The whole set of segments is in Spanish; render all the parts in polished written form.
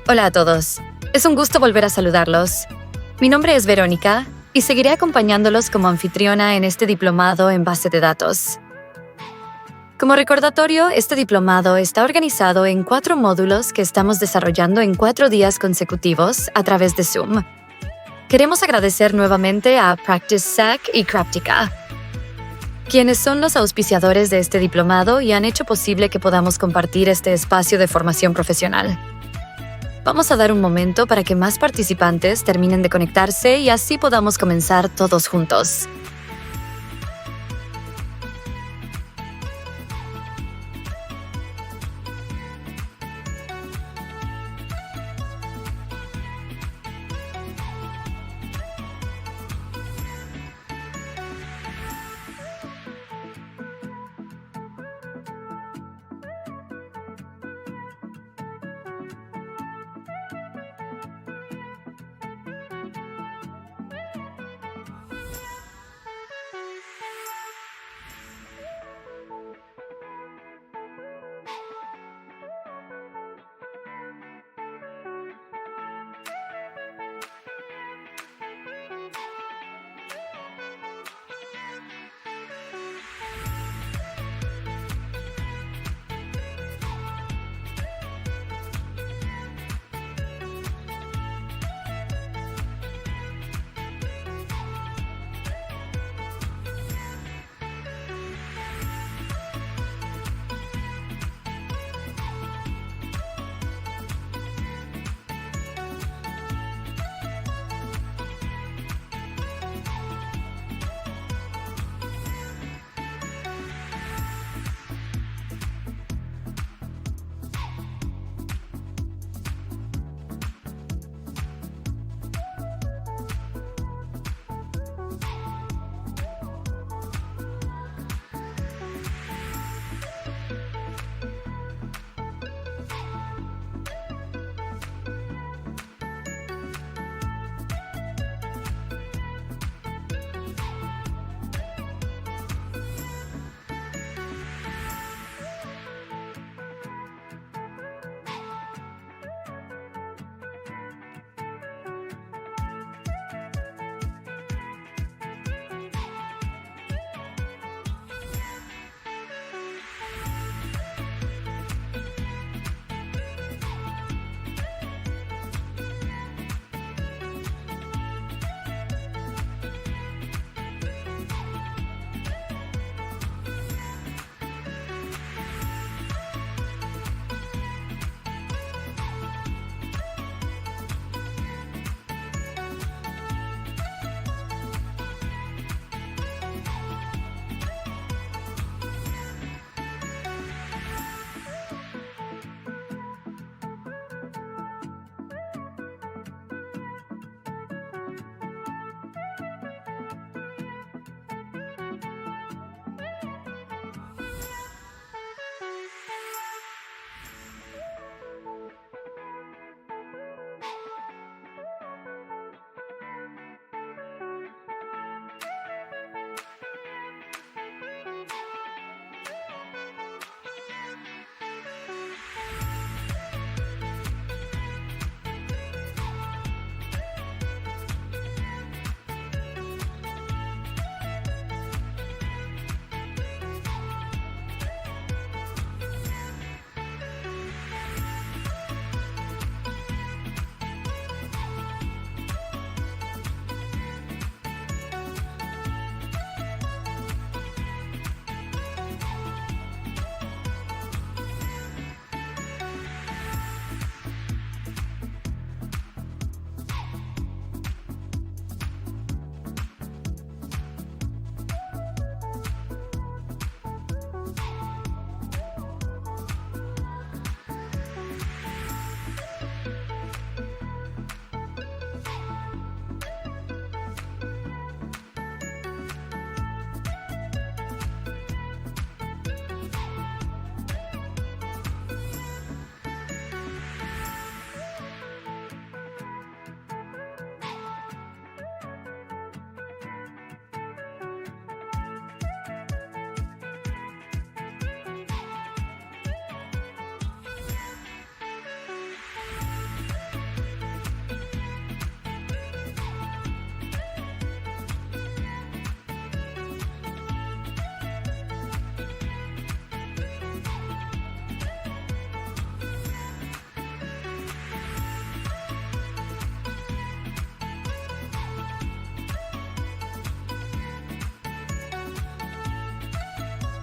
Hola a todos. Es un gusto volver a saludarlos. Mi nombre es Verónica y seguiré acompañándolos como anfitriona en este diplomado en base de datos. Como recordatorio, este diplomado está organizado en 4 módulos que estamos desarrollando en 4 días consecutivos a través de Zoom. Queremos agradecer nuevamente a PracticeSac y Craptica, quienes son los auspiciadores de este diplomado y han hecho posible que podamos compartir este espacio de formación profesional. Vamos a dar un momento para que más participantes terminen de conectarse y así podamos comenzar todos juntos.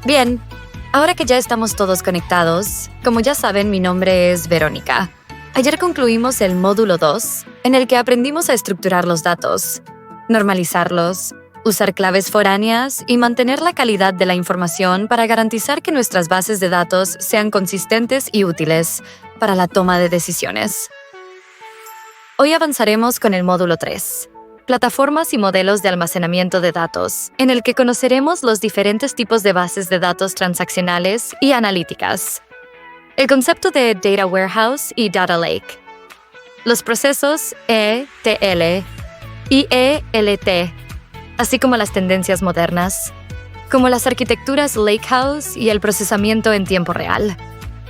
Bien, ahora que ya estamos todos conectados, como ya saben, mi nombre es Verónica. Ayer concluimos el módulo 2, en el que aprendimos a estructurar los datos, normalizarlos, usar claves foráneas y mantener la calidad de la información para garantizar que nuestras bases de datos sean consistentes y útiles para la toma de decisiones. Hoy avanzaremos con el módulo 3, plataformas y modelos de almacenamiento de datos, en el que conoceremos los diferentes tipos de bases de datos transaccionales y analíticas, el concepto de Data Warehouse y Data Lake, los procesos ETL y ELT, así como las tendencias modernas, como las arquitecturas Lakehouse y el procesamiento en tiempo real.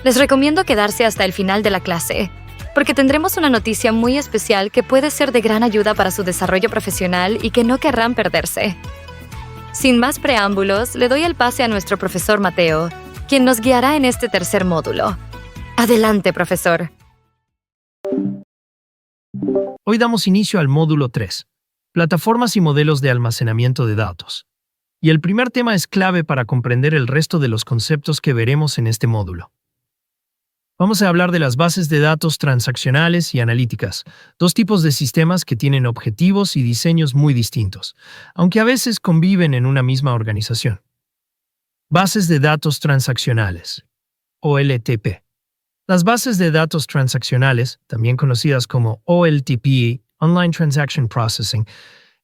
Les recomiendo quedarse hasta el final de la clase, porque tendremos una noticia muy especial que puede ser de gran ayuda para su desarrollo profesional y que no querrán perderse. Sin más preámbulos, le doy el pase a nuestro profesor Mateo, quien nos guiará en este tercer módulo. Adelante, profesor. Hoy damos inicio al módulo 3, plataformas y modelos de almacenamiento de datos. Y el primer tema es clave para comprender el resto de los conceptos que veremos en este módulo. Vamos a hablar de las bases de datos transaccionales y analíticas, dos tipos de sistemas que tienen objetivos y diseños muy distintos, aunque a veces conviven en una misma organización. Bases de datos transaccionales, OLTP. Las bases de datos transaccionales, también conocidas como OLTP, Online Transaction Processing,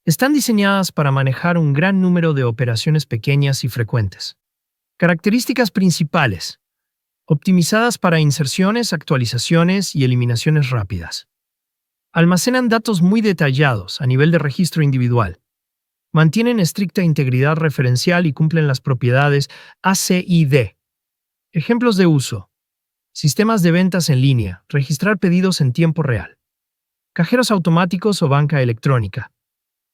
están diseñadas para manejar un gran número de operaciones pequeñas y frecuentes. Características principales: optimizadas para inserciones, actualizaciones y eliminaciones rápidas. Almacenan datos muy detallados a nivel de registro individual. Mantienen estricta integridad referencial y cumplen las propiedades ACID. Ejemplos de uso: sistemas de ventas en línea, registrar pedidos en tiempo real. Cajeros automáticos o banca electrónica.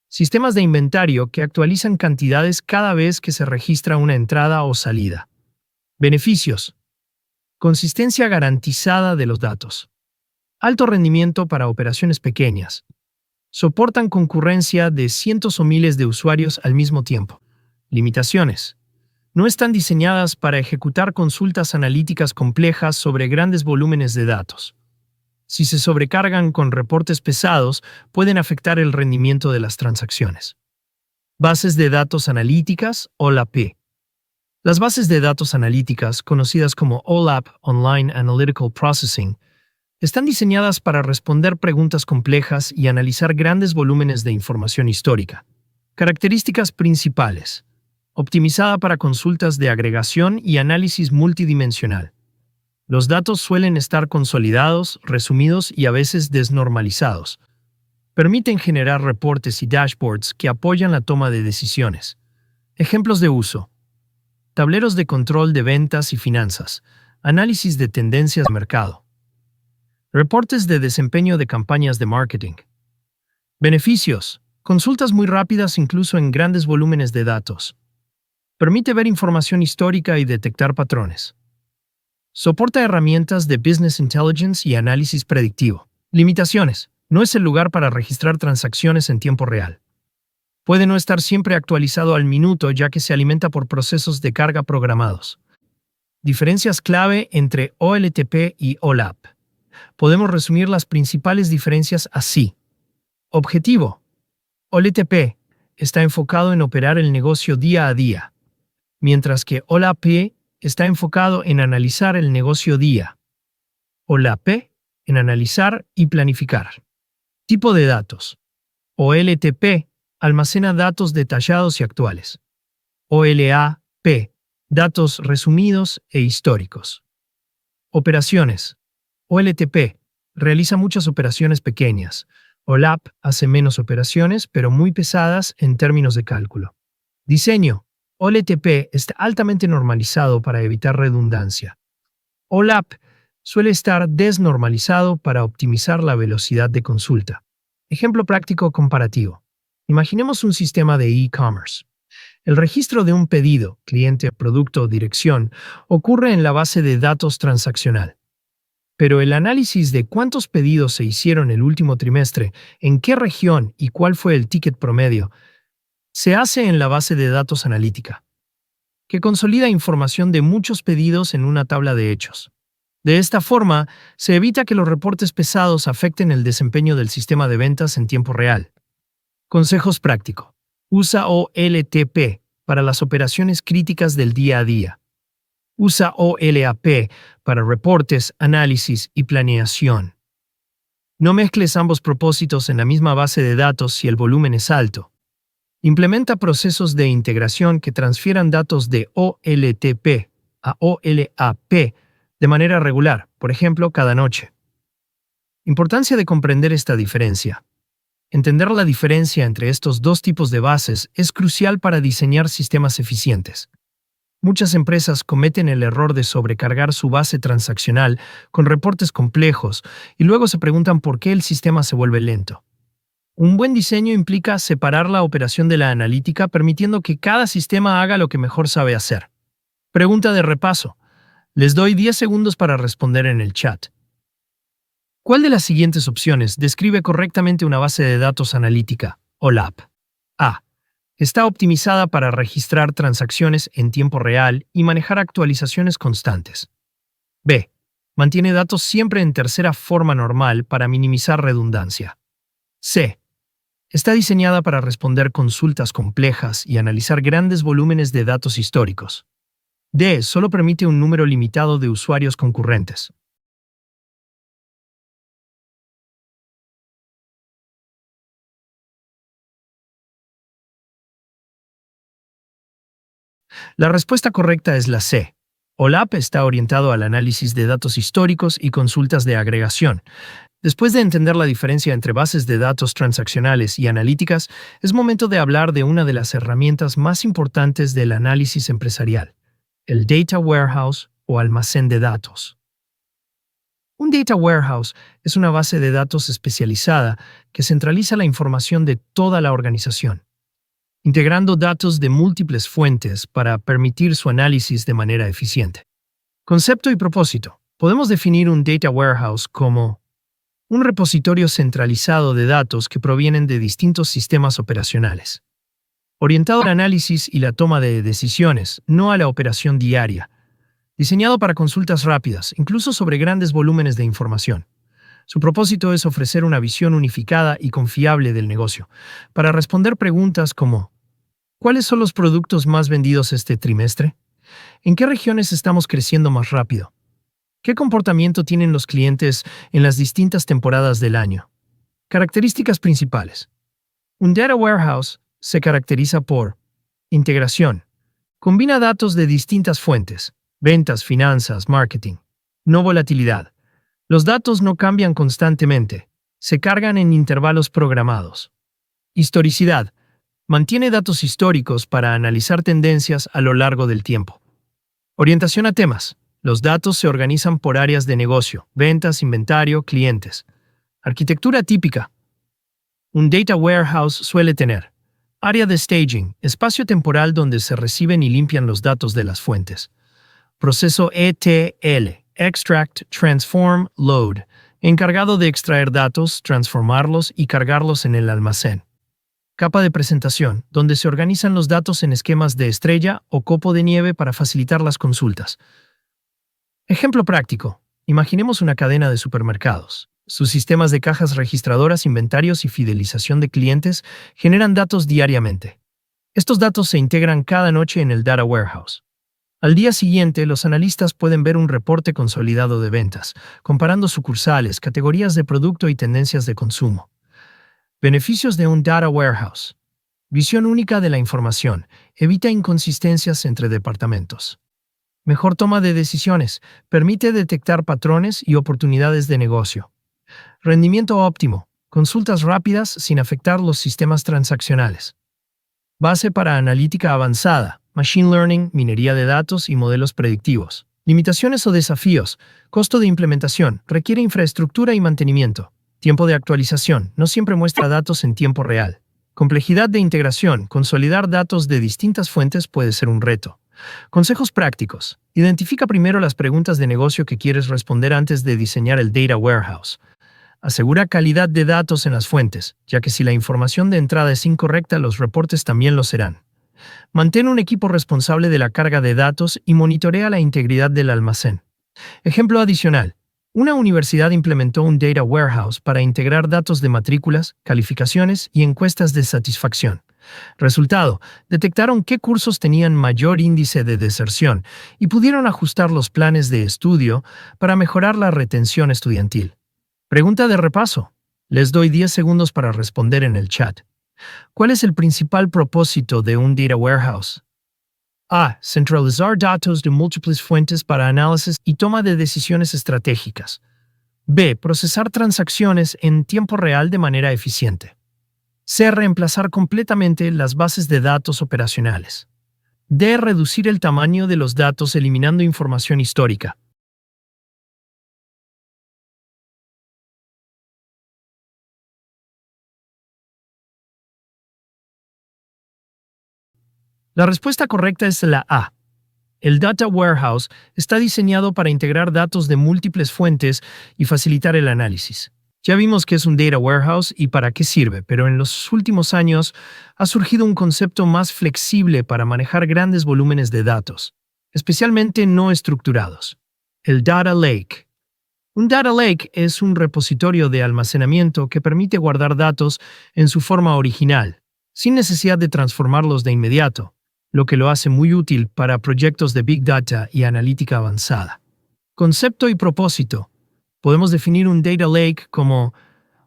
Sistemas de inventario que actualizan cantidades cada vez que se registra una entrada o salida. Beneficios: consistencia garantizada de los datos. Alto rendimiento para operaciones pequeñas. Soportan concurrencia de cientos o miles de usuarios al mismo tiempo. Limitaciones: no están diseñadas para ejecutar consultas analíticas complejas sobre grandes volúmenes de datos. Si se sobrecargan con reportes pesados, pueden afectar el rendimiento de las transacciones. Bases de datos analíticas, OLAP. Las bases de datos analíticas, conocidas como OLAP, Online Analytical Processing, están diseñadas para responder preguntas complejas y analizar grandes volúmenes de información histórica. Características principales: optimizada para consultas de agregación y análisis multidimensional. Los datos suelen estar consolidados, resumidos y a veces desnormalizados. Permiten generar reportes y dashboards que apoyan la toma de decisiones. Ejemplos de uso: tableros de control de ventas y finanzas, análisis de tendencias de mercado. Reportes de desempeño de campañas de marketing. Beneficios: consultas muy rápidas incluso en grandes volúmenes de datos. Permite ver información histórica y detectar patrones. Soporta herramientas de Business Intelligence y análisis predictivo. Limitaciones: no es el lugar para registrar transacciones en tiempo real. Puede no estar siempre actualizado al minuto ya que se alimenta por procesos de carga programados. Diferencias clave entre OLTP y OLAP. Podemos resumir las principales diferencias así. Objetivo: OLTP está enfocado en operar el negocio día a día, mientras que OLAP está enfocado en analizar el negocio día. OLAP en analizar y planificar. Tipo de datos: OLTP almacena datos detallados y actuales. OLAP, datos resumidos e históricos. Operaciones: OLTP realiza muchas operaciones pequeñas. OLAP hace menos operaciones, pero muy pesadas en términos de cálculo. Diseño: OLTP está altamente normalizado para evitar redundancia. OLAP suele estar desnormalizado para optimizar la velocidad de consulta. Ejemplo práctico comparativo: imaginemos un sistema de e-commerce. El registro de un pedido, cliente, producto, dirección, ocurre en la base de datos transaccional. Pero el análisis de cuántos pedidos se hicieron el último trimestre, en qué región y cuál fue el ticket promedio, se hace en la base de datos analítica. que consolida información de muchos pedidos en una tabla de hechos. De esta forma, se evita que los reportes pesados afecten el desempeño del sistema de ventas en tiempo real. Consejos prácticos. Usa OLTP para las operaciones críticas del día a día. Usa OLAP para reportes, análisis y planeación. No mezcles ambos propósitos en la misma base de datos si el volumen es alto. Implementa procesos de integración que transfieran datos de OLTP a OLAP de manera regular, por ejemplo, cada noche. Importancia de comprender esta diferencia. Entender la diferencia entre estos dos tipos de bases es crucial para diseñar sistemas eficientes. Muchas empresas cometen el error de sobrecargar su base transaccional con reportes complejos y luego se preguntan por qué el sistema se vuelve lento. Un buen diseño implica separar la operación de la analítica, permitiendo que cada sistema haga lo que mejor sabe hacer. Pregunta de repaso. Les doy 10 segundos para responder en el chat. ¿Cuál de las siguientes opciones describe correctamente una base de datos analítica, OLAP? A. Está optimizada para registrar transacciones en tiempo real y manejar actualizaciones constantes. B. Mantiene datos siempre en tercera forma normal para minimizar redundancia. C. Está diseñada para responder consultas complejas y analizar grandes volúmenes de datos históricos. D. Solo permite un número limitado de usuarios concurrentes. La respuesta correcta es la C. OLAP está orientado al análisis de datos históricos y consultas de agregación. Después de entender la diferencia entre bases de datos transaccionales y analíticas, es momento de hablar de una de las herramientas más importantes del análisis empresarial, el Data Warehouse o almacén de datos. Un Data Warehouse es una base de datos especializada que centraliza la información de toda la organización, integrando datos de múltiples fuentes para permitir su análisis de manera eficiente. Concepto y propósito. Podemos definir un Data Warehouse como un repositorio centralizado de datos que provienen de distintos sistemas operacionales, orientado al análisis y la toma de decisiones, no a la operación diaria, diseñado para consultas rápidas, incluso sobre grandes volúmenes de información. Su propósito es ofrecer una visión unificada y confiable del negocio, para responder preguntas como ¿cuáles son los productos más vendidos este trimestre? ¿En qué regiones estamos creciendo más rápido? ¿Qué comportamiento tienen los clientes en las distintas temporadas del año? Características principales. Un Data Warehouse se caracteriza por integración. Combina datos de distintas fuentes, ventas, finanzas, marketing. No volatilidad. Los datos no cambian constantemente. Se cargan en intervalos programados. Historicidad. Mantiene datos históricos para analizar tendencias a lo largo del tiempo. Orientación a temas. Los datos se organizan por áreas de negocio, ventas, inventario, clientes. Arquitectura típica. Un Data Warehouse suele tener área de staging, espacio temporal donde se reciben y limpian los datos de las fuentes. Proceso ETL, Extract, Transform, Load, encargado de extraer datos, transformarlos y cargarlos en el almacén. Capa de presentación, donde se organizan los datos en esquemas de estrella o copo de nieve para facilitar las consultas. Ejemplo práctico. Imaginemos una cadena de supermercados. Sus sistemas de cajas registradoras, inventarios y fidelización de clientes generan datos diariamente. Estos datos se integran cada noche en el Data Warehouse. Al día siguiente, los analistas pueden ver un reporte consolidado de ventas, comparando sucursales, categorías de producto y tendencias de consumo. Beneficios de un Data Warehouse. Visión única de la información. Evita inconsistencias entre departamentos. Mejor toma de decisiones. Permite detectar patrones y oportunidades de negocio. Rendimiento óptimo. Consultas rápidas sin afectar los sistemas transaccionales. Base para analítica avanzada. Machine Learning, minería de datos y modelos predictivos. Limitaciones o desafíos. Costo de implementación. Requiere infraestructura y mantenimiento. Tiempo de actualización. No siempre muestra datos en tiempo real. Complejidad de integración. Consolidar datos de distintas fuentes puede ser un reto. Consejos prácticos. Identifica primero las preguntas de negocio que quieres responder antes de diseñar el Data Warehouse. Asegura calidad de datos en las fuentes, ya que si la información de entrada es incorrecta, los reportes también lo serán. Mantén un equipo responsable de la carga de datos y monitorea la integridad del almacén. Ejemplo adicional. Una universidad implementó un data warehouse para integrar datos de matrículas, calificaciones y encuestas de satisfacción. Resultado, detectaron qué cursos tenían mayor índice de deserción y pudieron ajustar los planes de estudio para mejorar la retención estudiantil. Pregunta de repaso. Les doy 10 segundos para responder en el chat. ¿Cuál es el principal propósito de un data warehouse? A. Centralizar datos de múltiples fuentes para análisis y toma de decisiones estratégicas. B. Procesar transacciones en tiempo real de manera eficiente. C. Reemplazar completamente las bases de datos operacionales. D. Reducir el tamaño de los datos eliminando información histórica. La respuesta correcta es la A. El Data Warehouse está diseñado para integrar datos de múltiples fuentes y facilitar el análisis. Ya vimos qué es un Data Warehouse y para qué sirve, pero en los últimos años ha surgido un concepto más flexible para manejar grandes volúmenes de datos, especialmente no estructurados: el Data Lake. Un Data Lake es un repositorio de almacenamiento que permite guardar datos en su forma original, sin necesidad de transformarlos de inmediato, lo que lo hace muy útil para proyectos de Big Data y analítica avanzada. Concepto y propósito. Podemos definir un Data Lake como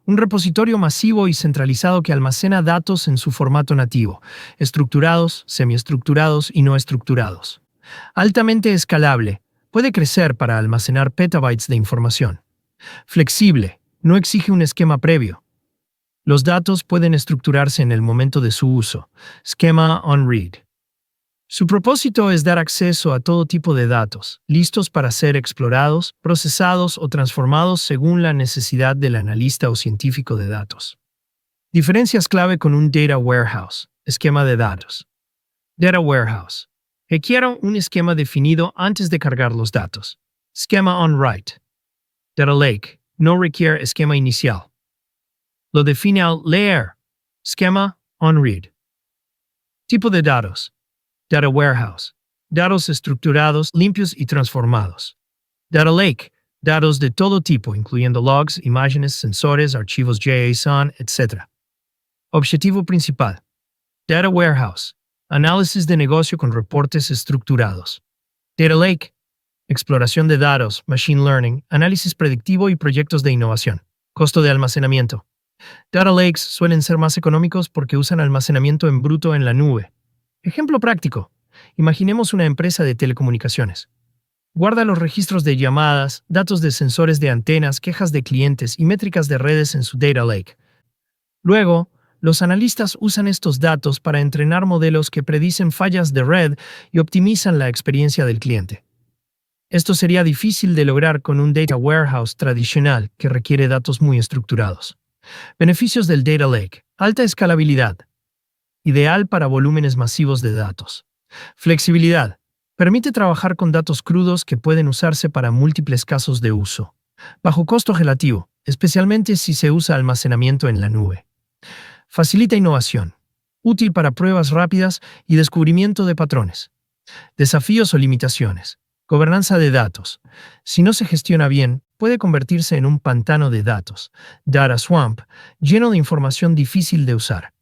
un repositorio masivo y centralizado que almacena datos en su formato nativo, estructurados, semiestructurados y no estructurados. Altamente escalable. Puede crecer para almacenar petabytes de información. Flexible. No exige un esquema previo. Los datos pueden estructurarse en el momento de su uso. Schema on read. Su propósito es dar acceso a todo tipo de datos, listos para ser explorados, procesados o transformados según la necesidad del analista o científico de datos. Diferencias clave con un Data Warehouse. Esquema de datos. Data Warehouse. Requiere un esquema definido antes de cargar los datos. Schema on write. Data Lake. No requiere esquema inicial. Lo define al leer. Schema on read. Tipo de datos. Data Warehouse. Datos estructurados, limpios y transformados. Data Lake. Datos de todo tipo, incluyendo logs, imágenes, sensores, archivos JSON, etc. Objetivo principal. Data Warehouse. Análisis de negocio con reportes estructurados. Data Lake. Exploración de datos, machine learning, análisis predictivo y proyectos de innovación. Costo de almacenamiento. Data Lakes suelen ser más económicos porque usan almacenamiento en bruto en la nube. Ejemplo práctico. Imaginemos una empresa de telecomunicaciones. Guarda los registros de llamadas, datos de sensores de antenas, quejas de clientes y métricas de redes en su Data Lake. Luego, los analistas usan estos datos para entrenar modelos que predicen fallas de red y optimizan la experiencia del cliente. Esto sería difícil de lograr con un Data Warehouse tradicional que requiere datos muy estructurados. Beneficios del Data Lake. Alta escalabilidad. Ideal para volúmenes masivos de datos. Flexibilidad. Permite trabajar con datos crudos que pueden usarse para múltiples casos de uso. Bajo costo relativo, especialmente si se usa almacenamiento en la nube. Facilita innovación. Útil para pruebas rápidas y descubrimiento de patrones. Desafíos o limitaciones. Gobernanza de datos. Si no se gestiona bien, puede convertirse en un pantano de datos, data swamp, lleno de información difícil de usar.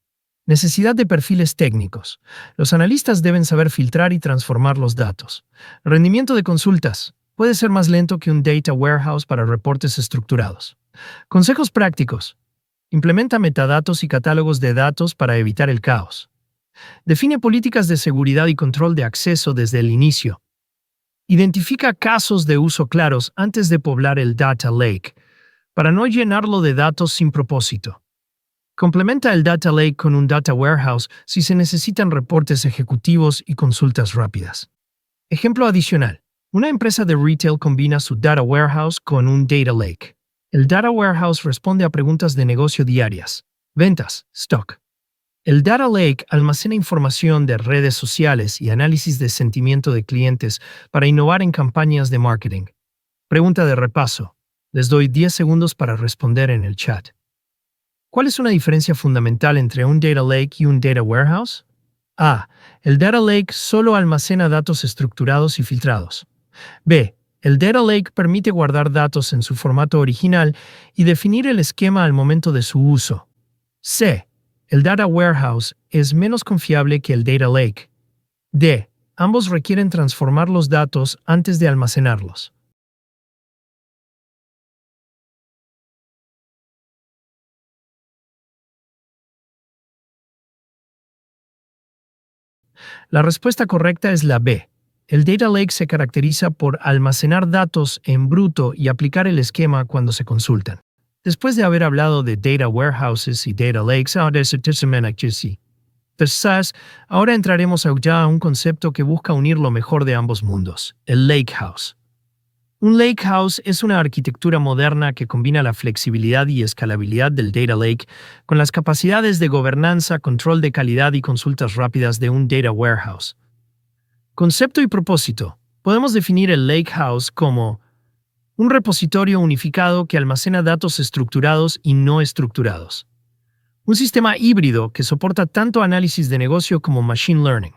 Necesidad de perfiles técnicos. Los analistas deben saber filtrar y transformar los datos. Rendimiento de consultas. Puede ser más lento que un data warehouse para reportes estructurados. Consejos prácticos. Implementa metadatos y catálogos de datos para evitar el caos. Define políticas de seguridad y control de acceso desde el inicio. Identifica casos de uso claros antes de poblar el Data Lake, para no llenarlo de datos sin propósito. Complementa el Data Lake con un Data Warehouse si se necesitan reportes ejecutivos y consultas rápidas. Ejemplo adicional. Una empresa de retail combina su Data Warehouse con un Data Lake. El Data Warehouse responde a preguntas de negocio diarias. Ventas, stock. El Data Lake almacena información de redes sociales y análisis de sentimiento de clientes para innovar en campañas de marketing. Pregunta de repaso. Les doy 10 segundos para responder en el chat. ¿Cuál es una diferencia fundamental entre un Data Lake y un Data Warehouse? A. El Data Lake solo almacena datos estructurados y filtrados. B. El Data Lake permite guardar datos en su formato original y definir el esquema al momento de su uso. C. El Data Warehouse es menos confiable que el Data Lake. D. Ambos requieren transformar los datos antes de almacenarlos. La respuesta correcta es la B. El Data Lake se caracteriza por almacenar datos en bruto y aplicar el esquema cuando se consultan. Después de haber hablado de Data Warehouses y Data Lakes, ahora entraremos ya a un concepto que busca unir lo mejor de ambos mundos, el Lakehouse. Un Lakehouse es una arquitectura moderna que combina la flexibilidad y escalabilidad del Data Lake con las capacidades de gobernanza, control de calidad y consultas rápidas de un Data Warehouse. Concepto y propósito. Podemos definir el Lakehouse como un repositorio unificado que almacena datos estructurados y no estructurados. Un sistema híbrido que soporta tanto análisis de negocio como machine learning.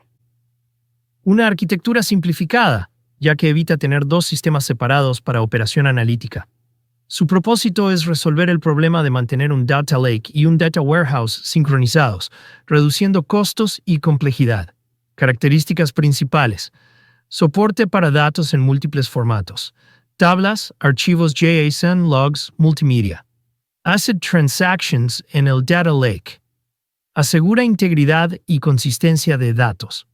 Una arquitectura simplificada, ya que evita tener dos sistemas separados para operación analítica. Su propósito es resolver el problema de mantener un Data Lake y un Data Warehouse sincronizados, reduciendo costos y complejidad. Características principales. Soporte para datos en múltiples formatos. Tablas, archivos JSON, logs, multimedia. Asset Transactions en el Data Lake. Asegura integridad y consistencia de datos.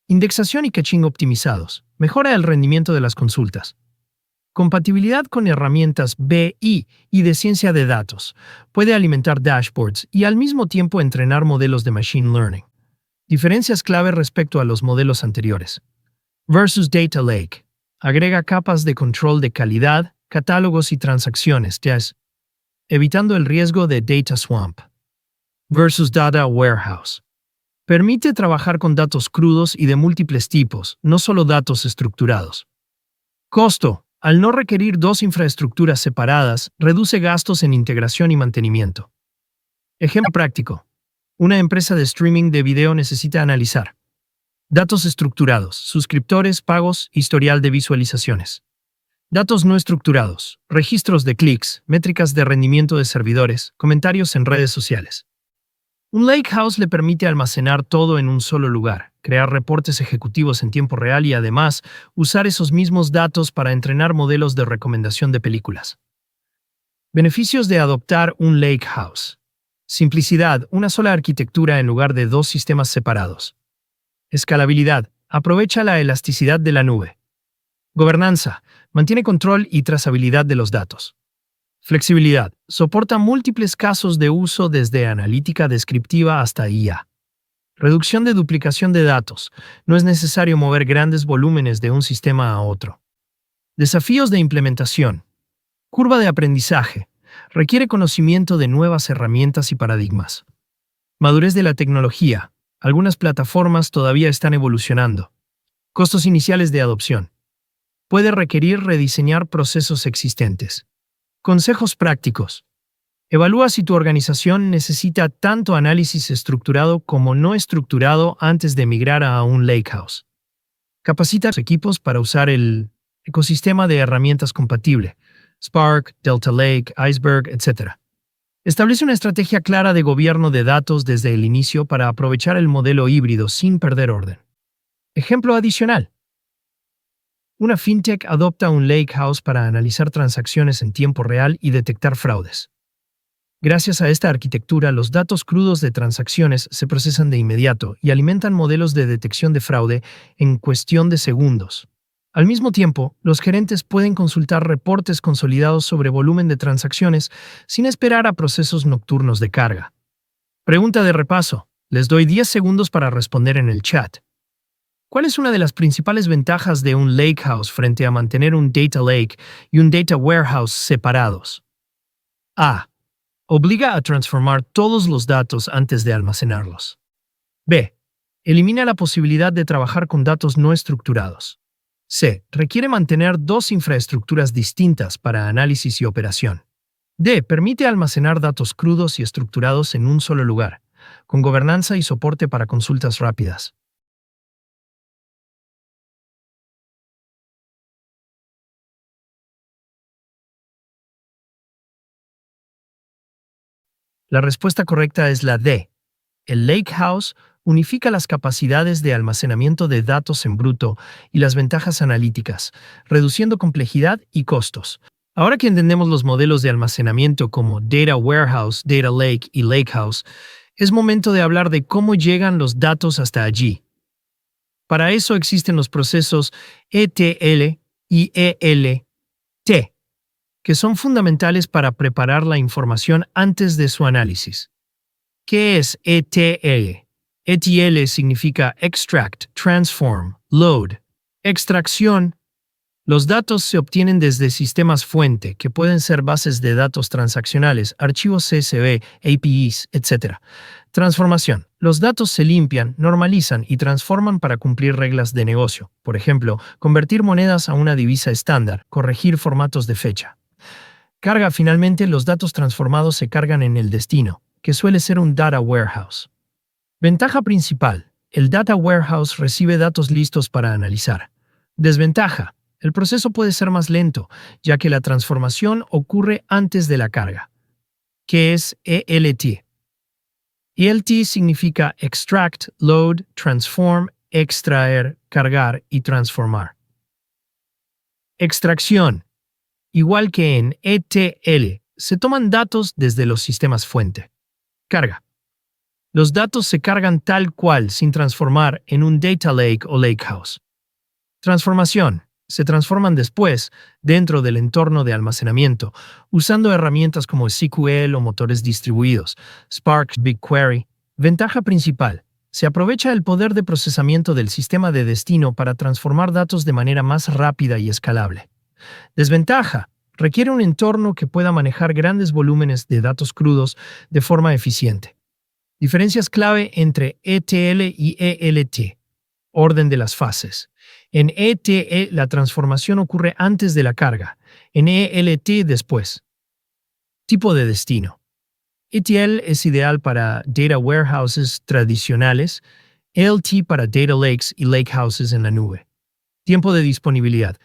Indexación y caching optimizados. Mejora el rendimiento de las consultas. Compatibilidad con herramientas BI y de ciencia de datos. Puede alimentar dashboards y al mismo tiempo entrenar modelos de machine learning. Diferencias clave respecto a los modelos anteriores. Versus Data Lake. Agrega capas de control de calidad, catálogos y transacciones, evitando el riesgo de data swamp. Versus Data Warehouse. Permite trabajar con datos crudos y de múltiples tipos, no solo datos estructurados. Costo. Al no requerir dos infraestructuras separadas, reduce gastos en integración y mantenimiento. Ejemplo práctico. Una empresa de streaming de video necesita analizar datos estructurados, suscriptores, pagos, historial de visualizaciones. Datos no estructurados, registros de clics, métricas de rendimiento de servidores, comentarios en redes sociales. Un Lakehouse le permite almacenar todo en un solo lugar, crear reportes ejecutivos en tiempo real y además usar esos mismos datos para entrenar modelos de recomendación de películas. Beneficios de adoptar un Lakehouse. Simplicidad, una sola arquitectura en lugar de dos sistemas separados. Escalabilidad, aprovecha la elasticidad de la nube. Gobernanza, mantiene control y trazabilidad de los datos. Flexibilidad, soporta múltiples casos de uso desde analítica descriptiva hasta IA. Reducción de duplicación de datos, no es necesario mover grandes volúmenes de un sistema a otro. Desafíos de implementación. Curva de aprendizaje, requiere conocimiento de nuevas herramientas y paradigmas. Madurez de la tecnología, algunas plataformas todavía están evolucionando. Costos iniciales de adopción. Puede requerir rediseñar procesos existentes. Consejos prácticos. Evalúa si tu organización necesita tanto análisis estructurado como no estructurado antes de migrar a un Lakehouse. Capacita a tus equipos para usar el ecosistema de herramientas compatible, Spark, Delta Lake, Iceberg, etc. Establece una estrategia clara de gobierno de datos desde el inicio para aprovechar el modelo híbrido sin perder orden. Ejemplo adicional. Una fintech adopta un Lakehouse para analizar transacciones en tiempo real y detectar fraudes. Gracias a esta arquitectura, los datos crudos de transacciones se procesan de inmediato y alimentan modelos de detección de fraude en cuestión de segundos. Al mismo tiempo, los gerentes pueden consultar reportes consolidados sobre volumen de transacciones sin esperar a procesos nocturnos de carga. Pregunta de repaso. Les doy 10 segundos para responder en el chat. ¿Cuál es una de las principales ventajas de un Lakehouse frente a mantener un Data Lake y un Data Warehouse separados? A. Obliga a transformar todos los datos antes de almacenarlos. B. Elimina la posibilidad de trabajar con datos no estructurados. C. Requiere mantener dos infraestructuras distintas para análisis y operación. D. Permite almacenar datos crudos y estructurados en un solo lugar, con gobernanza y soporte para consultas rápidas. La respuesta correcta es la D. El Lakehouse unifica las capacidades de almacenamiento de datos en bruto y las ventajas analíticas, reduciendo complejidad y costos. Ahora que entendemos los modelos de almacenamiento como Data Warehouse, Data Lake y Lakehouse, es momento de hablar de cómo llegan los datos hasta allí. Para eso existen los procesos ETL y ELT, que son fundamentales para preparar la información antes de su análisis. ¿Qué es ETL? ETL significa Extract, Transform, Load. Extracción. Los datos se obtienen desde sistemas fuente, que pueden ser bases de datos transaccionales, archivos CSV, APIs, etc. Transformación. Los datos se limpian, normalizan y transforman para cumplir reglas de negocio. Por ejemplo, convertir monedas a una divisa estándar, corregir formatos de fecha. Carga. Finalmente, los datos transformados se cargan en el destino, que suele ser un Data Warehouse. Ventaja principal. El Data Warehouse recibe datos listos para analizar. Desventaja. El proceso puede ser más lento, ya que la transformación ocurre antes de la carga. ¿Qué es ELT? ELT significa Extract, Load, Transform, extraer, cargar y transformar. Extracción. Igual que en ETL, se toman datos desde los sistemas fuente. Carga. Los datos se cargan tal cual sin transformar en un Data Lake o Lakehouse. Transformación. Se transforman después dentro del entorno de almacenamiento, usando herramientas como SQL o motores distribuidos, Spark, BigQuery. Ventaja principal. Se aprovecha el poder de procesamiento del sistema de destino para transformar datos de manera más rápida y escalable. Desventaja. Requiere un entorno que pueda manejar grandes volúmenes de datos crudos de forma eficiente. Diferencias clave entre ETL y ELT. Orden de las fases. En ETL la transformación ocurre antes de la carga, en ELT después. Tipo de destino. ETL es ideal para data warehouses tradicionales, ELT para data lakes y lakehouses en la nube. Tiempo de disponibilidad.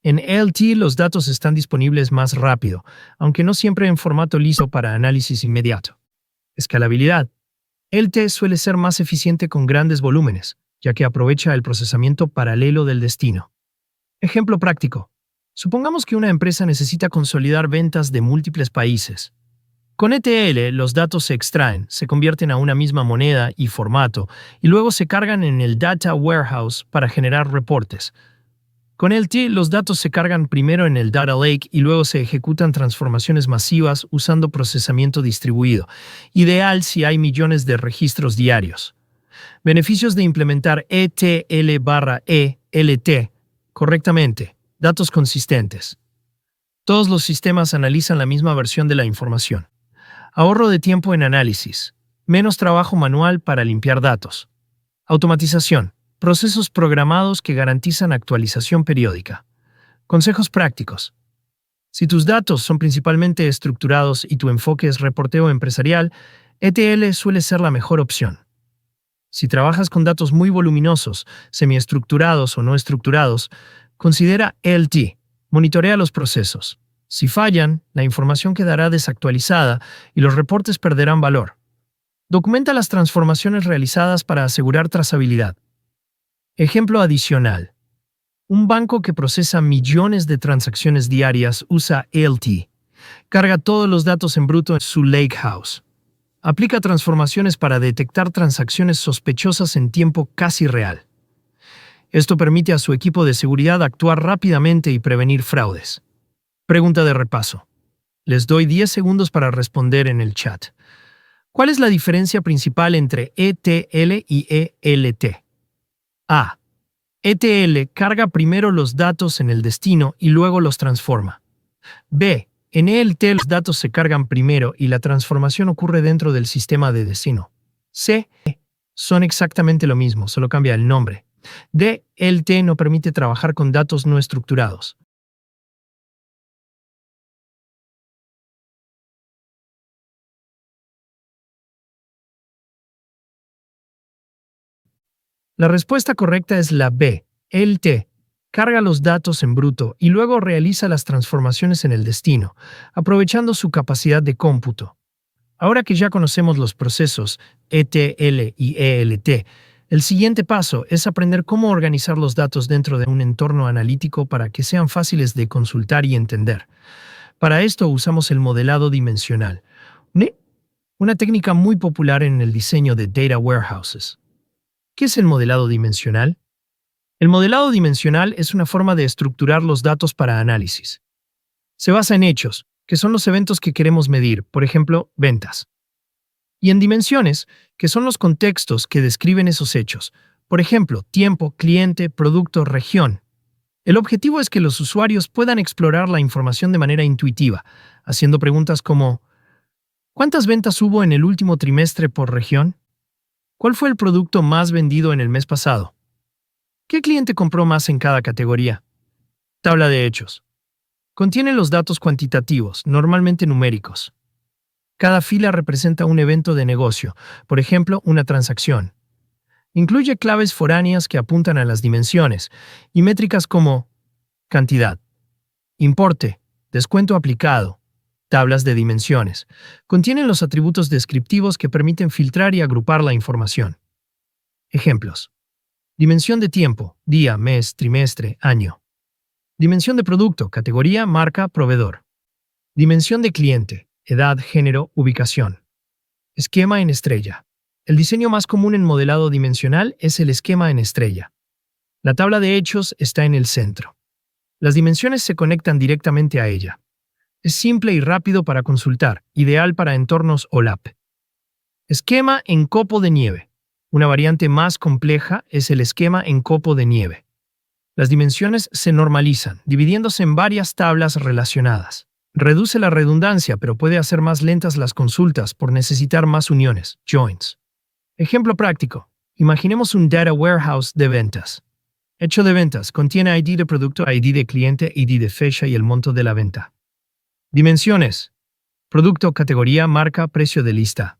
En ELT los datos están disponibles más rápido, aunque no siempre en formato liso para análisis inmediato. Escalabilidad. ELT suele ser más eficiente con grandes volúmenes, ya que aprovecha el procesamiento paralelo del destino. Ejemplo práctico. Supongamos que una empresa necesita consolidar ventas de múltiples países. Con ETL, los datos se extraen, se convierten a una misma moneda y formato, y luego se cargan en el Data Warehouse para generar reportes. Con ELT, los datos se cargan primero en el Data Lake y luego se ejecutan transformaciones masivas usando procesamiento distribuido, ideal si hay millones de registros diarios. Beneficios de implementar ETL/ELT correctamente. Datos consistentes. Todos los sistemas analizan la misma versión de la información. Ahorro de tiempo en análisis. Menos trabajo manual para limpiar datos. Automatización. Procesos programados que garantizan actualización periódica. Consejos prácticos. Si tus datos son principalmente estructurados y tu enfoque es reporteo empresarial, ETL suele ser la mejor opción. Si trabajas con datos muy voluminosos, semiestructurados o no estructurados, considera ELT. Monitorea los procesos. Si fallan, la información quedará desactualizada y los reportes perderán valor. Documenta las transformaciones realizadas para asegurar trazabilidad. Ejemplo adicional. Un banco que procesa millones de transacciones diarias usa ELT. Carga todos los datos en bruto en su Lakehouse. Aplica transformaciones para detectar transacciones sospechosas en tiempo casi real. Esto permite a su equipo de seguridad actuar rápidamente y prevenir fraudes. Pregunta de repaso. Les doy 10 segundos para responder en el chat. ¿Cuál es la diferencia principal entre ETL y ELT? A. ETL carga primero los datos en el destino y luego los transforma. B. En ELT los datos se cargan primero y la transformación ocurre dentro del sistema de destino. C. Son exactamente lo mismo, solo cambia el nombre. D. ELT no permite trabajar con datos no estructurados. La respuesta correcta es la B. El T. Carga los datos en bruto y luego realiza las transformaciones en el destino, aprovechando su capacidad de cómputo. Ahora que ya conocemos los procesos ETL y ELT, el siguiente paso es aprender cómo organizar los datos dentro de un entorno analítico para que sean fáciles de consultar y entender. Para esto usamos el modelado dimensional, una técnica muy popular en el diseño de data warehouses. ¿Qué es el modelado dimensional? El modelado dimensional es una forma de estructurar los datos para análisis. Se basa en hechos, que son los eventos que queremos medir, por ejemplo, ventas. Y en dimensiones, que son los contextos que describen esos hechos, por ejemplo, tiempo, cliente, producto, región. El objetivo es que los usuarios puedan explorar la información de manera intuitiva, haciendo preguntas como ¿cuántas ventas hubo en el último trimestre por región? ¿Cuál fue el producto más vendido en el mes pasado? ¿Qué cliente compró más en cada categoría? Tabla de hechos. Contiene los datos cuantitativos, normalmente numéricos. Cada fila representa un evento de negocio, por ejemplo, una transacción. Incluye claves foráneas que apuntan a las dimensiones y métricas como cantidad, importe, descuento aplicado, tablas de dimensiones. Contienen los atributos descriptivos que permiten filtrar y agrupar la información. Ejemplos. Dimensión de tiempo, día, mes, trimestre, año. Dimensión de producto, categoría, marca, proveedor. Dimensión de cliente, edad, género, ubicación. Esquema en estrella. El diseño más común en modelado dimensional es el esquema en estrella. La tabla de hechos está en el centro. Las dimensiones se conectan directamente a ella. Es simple y rápido para consultar, ideal para entornos OLAP. Esquema en copo de nieve. Una variante más compleja es el esquema en copo de nieve. Las dimensiones se normalizan, dividiéndose en varias tablas relacionadas. Reduce la redundancia, pero puede hacer más lentas las consultas por necesitar más uniones, joins. Ejemplo práctico. Imaginemos un data warehouse de ventas. Hecho de ventas. Contiene ID de producto, ID de cliente, ID de fecha y el monto de la venta. Dimensiones. Producto, categoría, marca, precio de lista.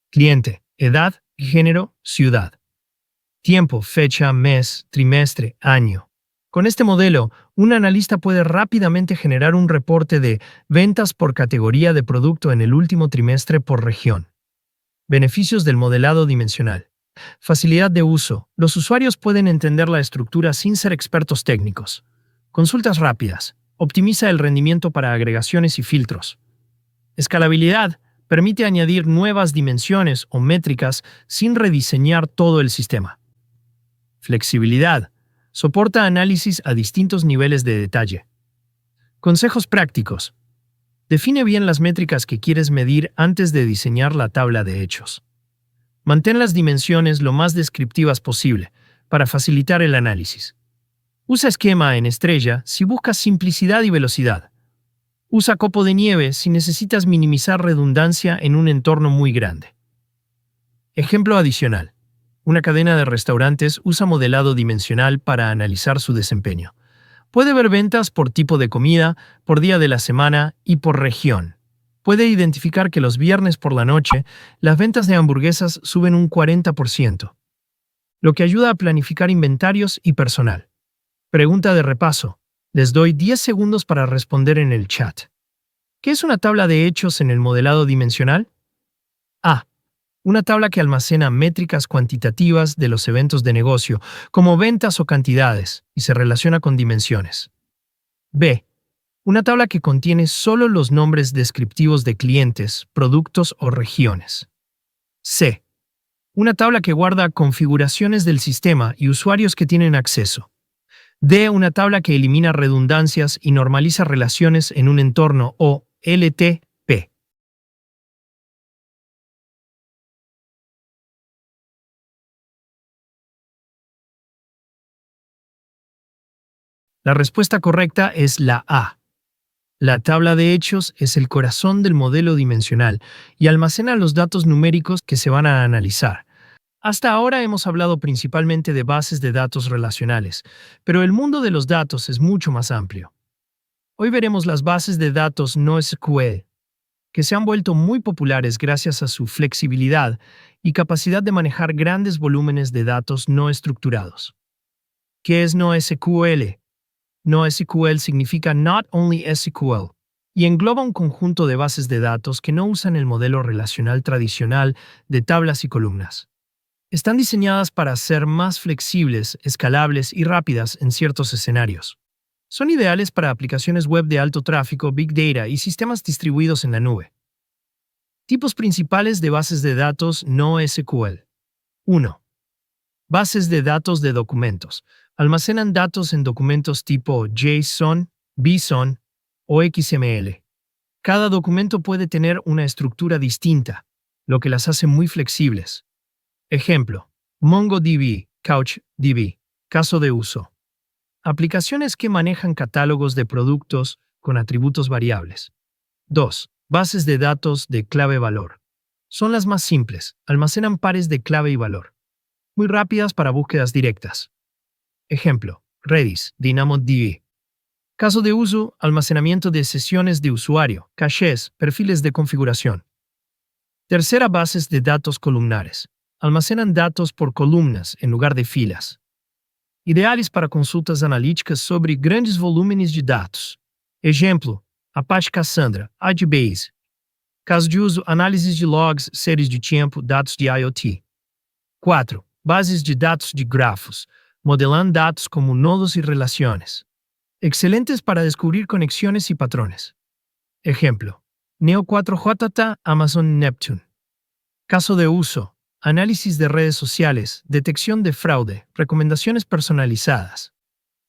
Cliente, edad, género, ciudad. Tiempo, fecha, mes, trimestre, año. Con este modelo, un analista puede rápidamente generar un reporte de ventas por categoría de producto en el último trimestre por región. Beneficios del modelado dimensional. Facilidad de uso. Los usuarios pueden entender la estructura sin ser expertos técnicos. Consultas rápidas. Optimiza el rendimiento para agregaciones y filtros. Escalabilidad. Permite añadir nuevas dimensiones o métricas sin rediseñar todo el sistema. Flexibilidad. Soporta análisis a distintos niveles de detalle. Consejos prácticos. Define bien las métricas que quieres medir antes de diseñar la tabla de hechos. Mantén las dimensiones lo más descriptivas posible para facilitar el análisis. Usa esquema en estrella si buscas simplicidad y velocidad. Usa copo de nieve si necesitas minimizar redundancia en un entorno muy grande. Ejemplo adicional. Una cadena de restaurantes usa modelado dimensional para analizar su desempeño. Puede ver ventas por tipo de comida, por día de la semana y por región. Puede identificar que los viernes por la noche las ventas de hamburguesas suben un 40%, lo que ayuda a planificar inventarios y personal. Pregunta de repaso. Les doy 10 segundos para responder en el chat. ¿Qué es una tabla de hechos en el modelado dimensional? A. Una tabla que almacena métricas cuantitativas de los eventos de negocio, como ventas o cantidades, y se relaciona con dimensiones. B. Una tabla que contiene solo los nombres descriptivos de clientes, productos o regiones. C. Una tabla que guarda configuraciones del sistema y usuarios que tienen acceso. D. Una tabla que elimina redundancias y normaliza relaciones en un entorno OLTP. La respuesta correcta es la A. La tabla de hechos es el corazón del modelo dimensional y almacena los datos numéricos que se van a analizar. Hasta ahora hemos hablado principalmente de bases de datos relacionales, pero el mundo de los datos es mucho más amplio. Hoy veremos las bases de datos NoSQL. que se han vuelto muy populares gracias a su flexibilidad y capacidad de manejar grandes volúmenes de datos no estructurados. ¿Qué es NoSQL? NoSQL significa Not Only SQL y engloba un conjunto de bases de datos que no usan el modelo relacional tradicional de tablas y columnas. Están diseñadas para ser más flexibles, escalables y rápidas en ciertos escenarios. Son ideales para aplicaciones web de alto tráfico, Big Data y sistemas distribuidos en la nube. Tipos principales de bases de datos NoSQL. 1. Bases de datos de documentos. Almacenan datos en documentos tipo JSON, BSON o XML. Cada documento puede tener una estructura distinta, lo que las hace muy flexibles. Ejemplo: MongoDB, CouchDB. Caso de uso: aplicaciones que manejan catálogos de productos con atributos variables. 2. Bases de datos de clave-valor. Son las más simples, almacenan pares de clave y valor. Muy rápidas para búsquedas directas. Ejemplo: Redis, DynamoDB. Caso de uso: almacenamiento de sesiones de usuario, caches, perfiles de configuración. Tercera, bases de datos columnares. Almacenan datos por columnas en lugar de filas. Ideales para consultas analíticas sobre grandes volúmenes de datos. Ejemplo: Apache Cassandra, Adbase. Caso de uso: análises de logs, séries de tempo, dados de IoT. 4. Bases de dados de grafos. Modelan datos como nodos y relaciones. Excelentes para descubrir conexiones y patrones. Ejemplo: Neo4j, Amazon Neptune. Caso de uso: análisis de redes sociales, detección de fraude, recomendaciones personalizadas.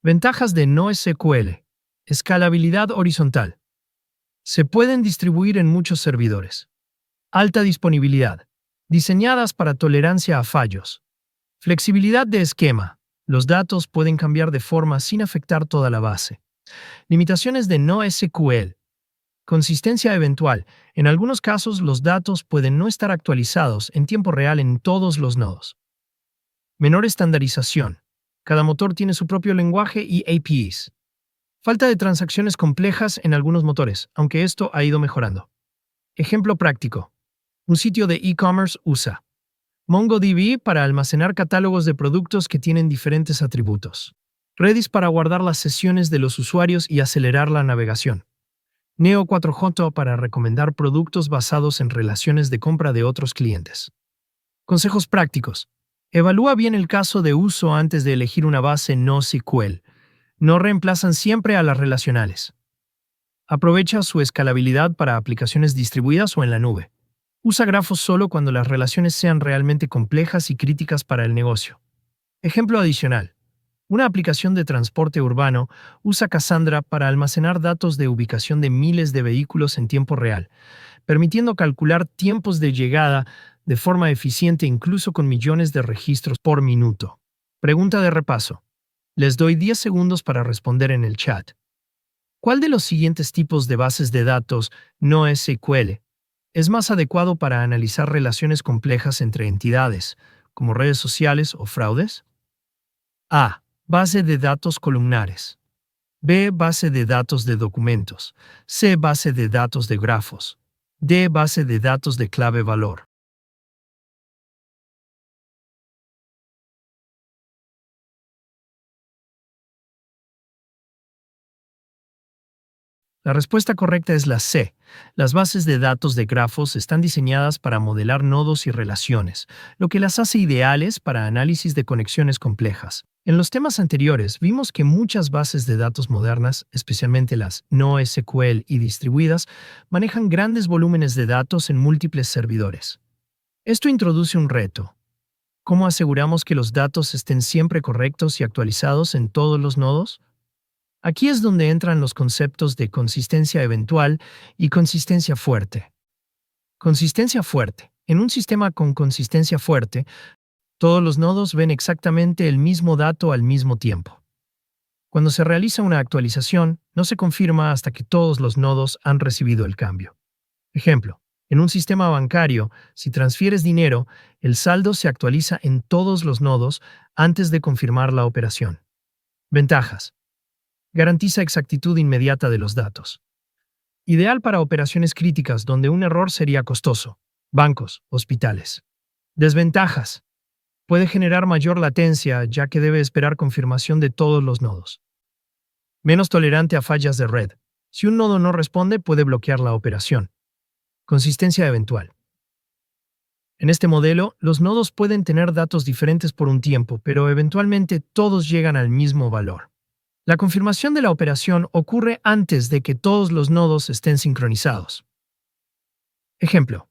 Ventajas de NoSQL: escalabilidad horizontal. Se pueden distribuir en muchos servidores. Alta disponibilidad. Diseñadas para tolerancia a fallos. Flexibilidad de esquema. Los datos pueden cambiar de forma sin afectar toda la base. Limitaciones de NoSQL. Consistencia eventual. En algunos casos, los datos pueden no estar actualizados en tiempo real en todos los nodos. Menor estandarización. Cada motor tiene su propio lenguaje y APIs. Falta de transacciones complejas en algunos motores, aunque esto ha ido mejorando. Ejemplo práctico: un sitio de e-commerce usa MongoDB para almacenar catálogos de productos que tienen diferentes atributos. Redis para guardar las sesiones de los usuarios y acelerar la navegación. Neo4j para recomendar productos basados en relaciones de compra de otros clientes. Consejos prácticos: evalúa bien el caso de uso antes de elegir una base NoSQL. No reemplazan siempre a las relacionales. Aprovecha su escalabilidad para aplicaciones distribuidas o en la nube. Usa grafos solo cuando las relaciones sean realmente complejas y críticas para el negocio. Ejemplo adicional: una aplicación de transporte urbano usa Cassandra para almacenar datos de ubicación de miles de vehículos en tiempo real, permitiendo calcular tiempos de llegada de forma eficiente incluso con millones de registros por minuto. Pregunta de repaso. Les doy 10 segundos para responder en el chat. ¿Cuál de los siguientes tipos de bases de datos NoSQL es más adecuado para analizar relaciones complejas entre entidades, como redes sociales o fraudes? A. Base de datos columnares. B. Base de datos de documentos. C. Base de datos de grafos. D. Base de datos de clave-valor. La respuesta correcta es la C. Las bases de datos de grafos están diseñadas para modelar nodos y relaciones, lo que las hace ideales para análisis de conexiones complejas. En los temas anteriores vimos que muchas bases de datos modernas, especialmente las NoSQL y distribuidas, manejan grandes volúmenes de datos en múltiples servidores. Esto introduce un reto. ¿Cómo aseguramos que los datos estén siempre correctos y actualizados en todos los nodos? Aquí es donde entran los conceptos de consistencia eventual y consistencia fuerte. Consistencia fuerte. En un sistema con consistencia fuerte, todos los nodos ven exactamente el mismo dato al mismo tiempo. Cuando se realiza una actualización, no se confirma hasta que todos los nodos han recibido el cambio. Ejemplo: en un sistema bancario, si transfieres dinero, el saldo se actualiza en todos los nodos antes de confirmar la operación. Ventajas: garantiza exactitud inmediata de los datos. Ideal para operaciones críticas donde un error sería costoso. Bancos, hospitales. Desventajas. Puede generar mayor latencia ya que debe esperar confirmación de todos los nodos. Menos tolerante a fallas de red. Si un nodo no responde, puede bloquear la operación. Consistencia eventual. En este modelo, los nodos pueden tener datos diferentes por un tiempo, pero eventualmente todos llegan al mismo valor. La confirmación de la operación ocurre antes de que todos los nodos estén sincronizados. Ejemplo.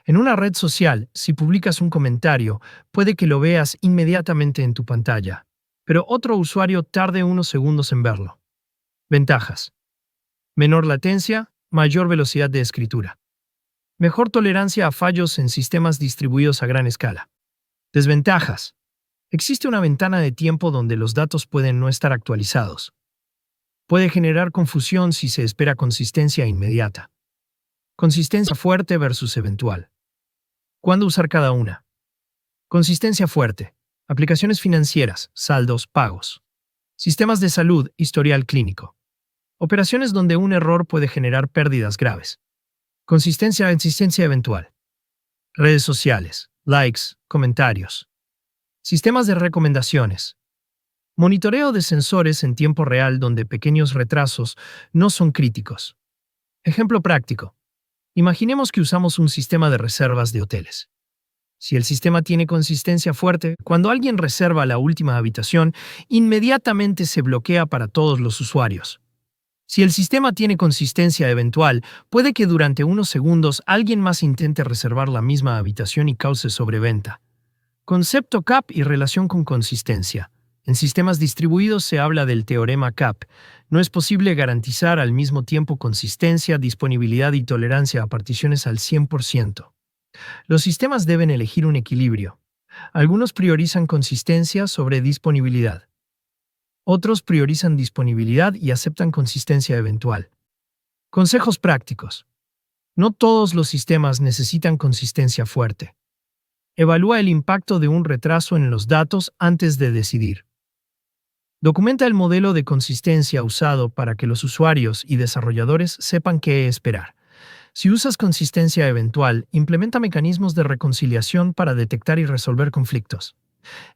En una red social, si publicas un comentario, puede que lo veas inmediatamente en tu pantalla, pero otro usuario tarde unos segundos en verlo. Ventajas. Menor latencia, mayor velocidad de escritura. Mejor tolerancia a fallos en sistemas distribuidos a gran escala. Desventajas. Existe una ventana de tiempo donde los datos pueden no estar actualizados. Puede generar confusión si se espera consistencia inmediata. Consistencia fuerte versus eventual. ¿Cuándo usar cada una? Consistencia fuerte. Aplicaciones financieras, saldos, pagos. Sistemas de salud, historial clínico. Operaciones donde un error puede generar pérdidas graves. Consistencia eventual. Redes sociales, likes, comentarios. Sistemas de recomendaciones. Monitoreo de sensores en tiempo real donde pequeños retrasos no son críticos. Ejemplo práctico. Imaginemos que usamos un sistema de reservas de hoteles. Si el sistema tiene consistencia fuerte, cuando alguien reserva la última habitación, inmediatamente se bloquea para todos los usuarios. Si el sistema tiene consistencia eventual, puede que durante unos segundos alguien más intente reservar la misma habitación y cause sobreventa. Concepto CAP y relación con consistencia. En sistemas distribuidos se habla del teorema CAP. No es posible garantizar al mismo tiempo consistencia, disponibilidad y tolerancia a particiones al 100%. Los sistemas deben elegir un equilibrio. Algunos priorizan consistencia sobre disponibilidad. Otros priorizan disponibilidad y aceptan consistencia eventual. Consejos prácticos. No todos los sistemas necesitan consistencia fuerte. Evalúa el impacto de un retraso en los datos antes de decidir. Documenta el modelo de consistencia usado para que los usuarios y desarrolladores sepan qué esperar. Si usas consistencia eventual, implementa mecanismos de reconciliación para detectar y resolver conflictos.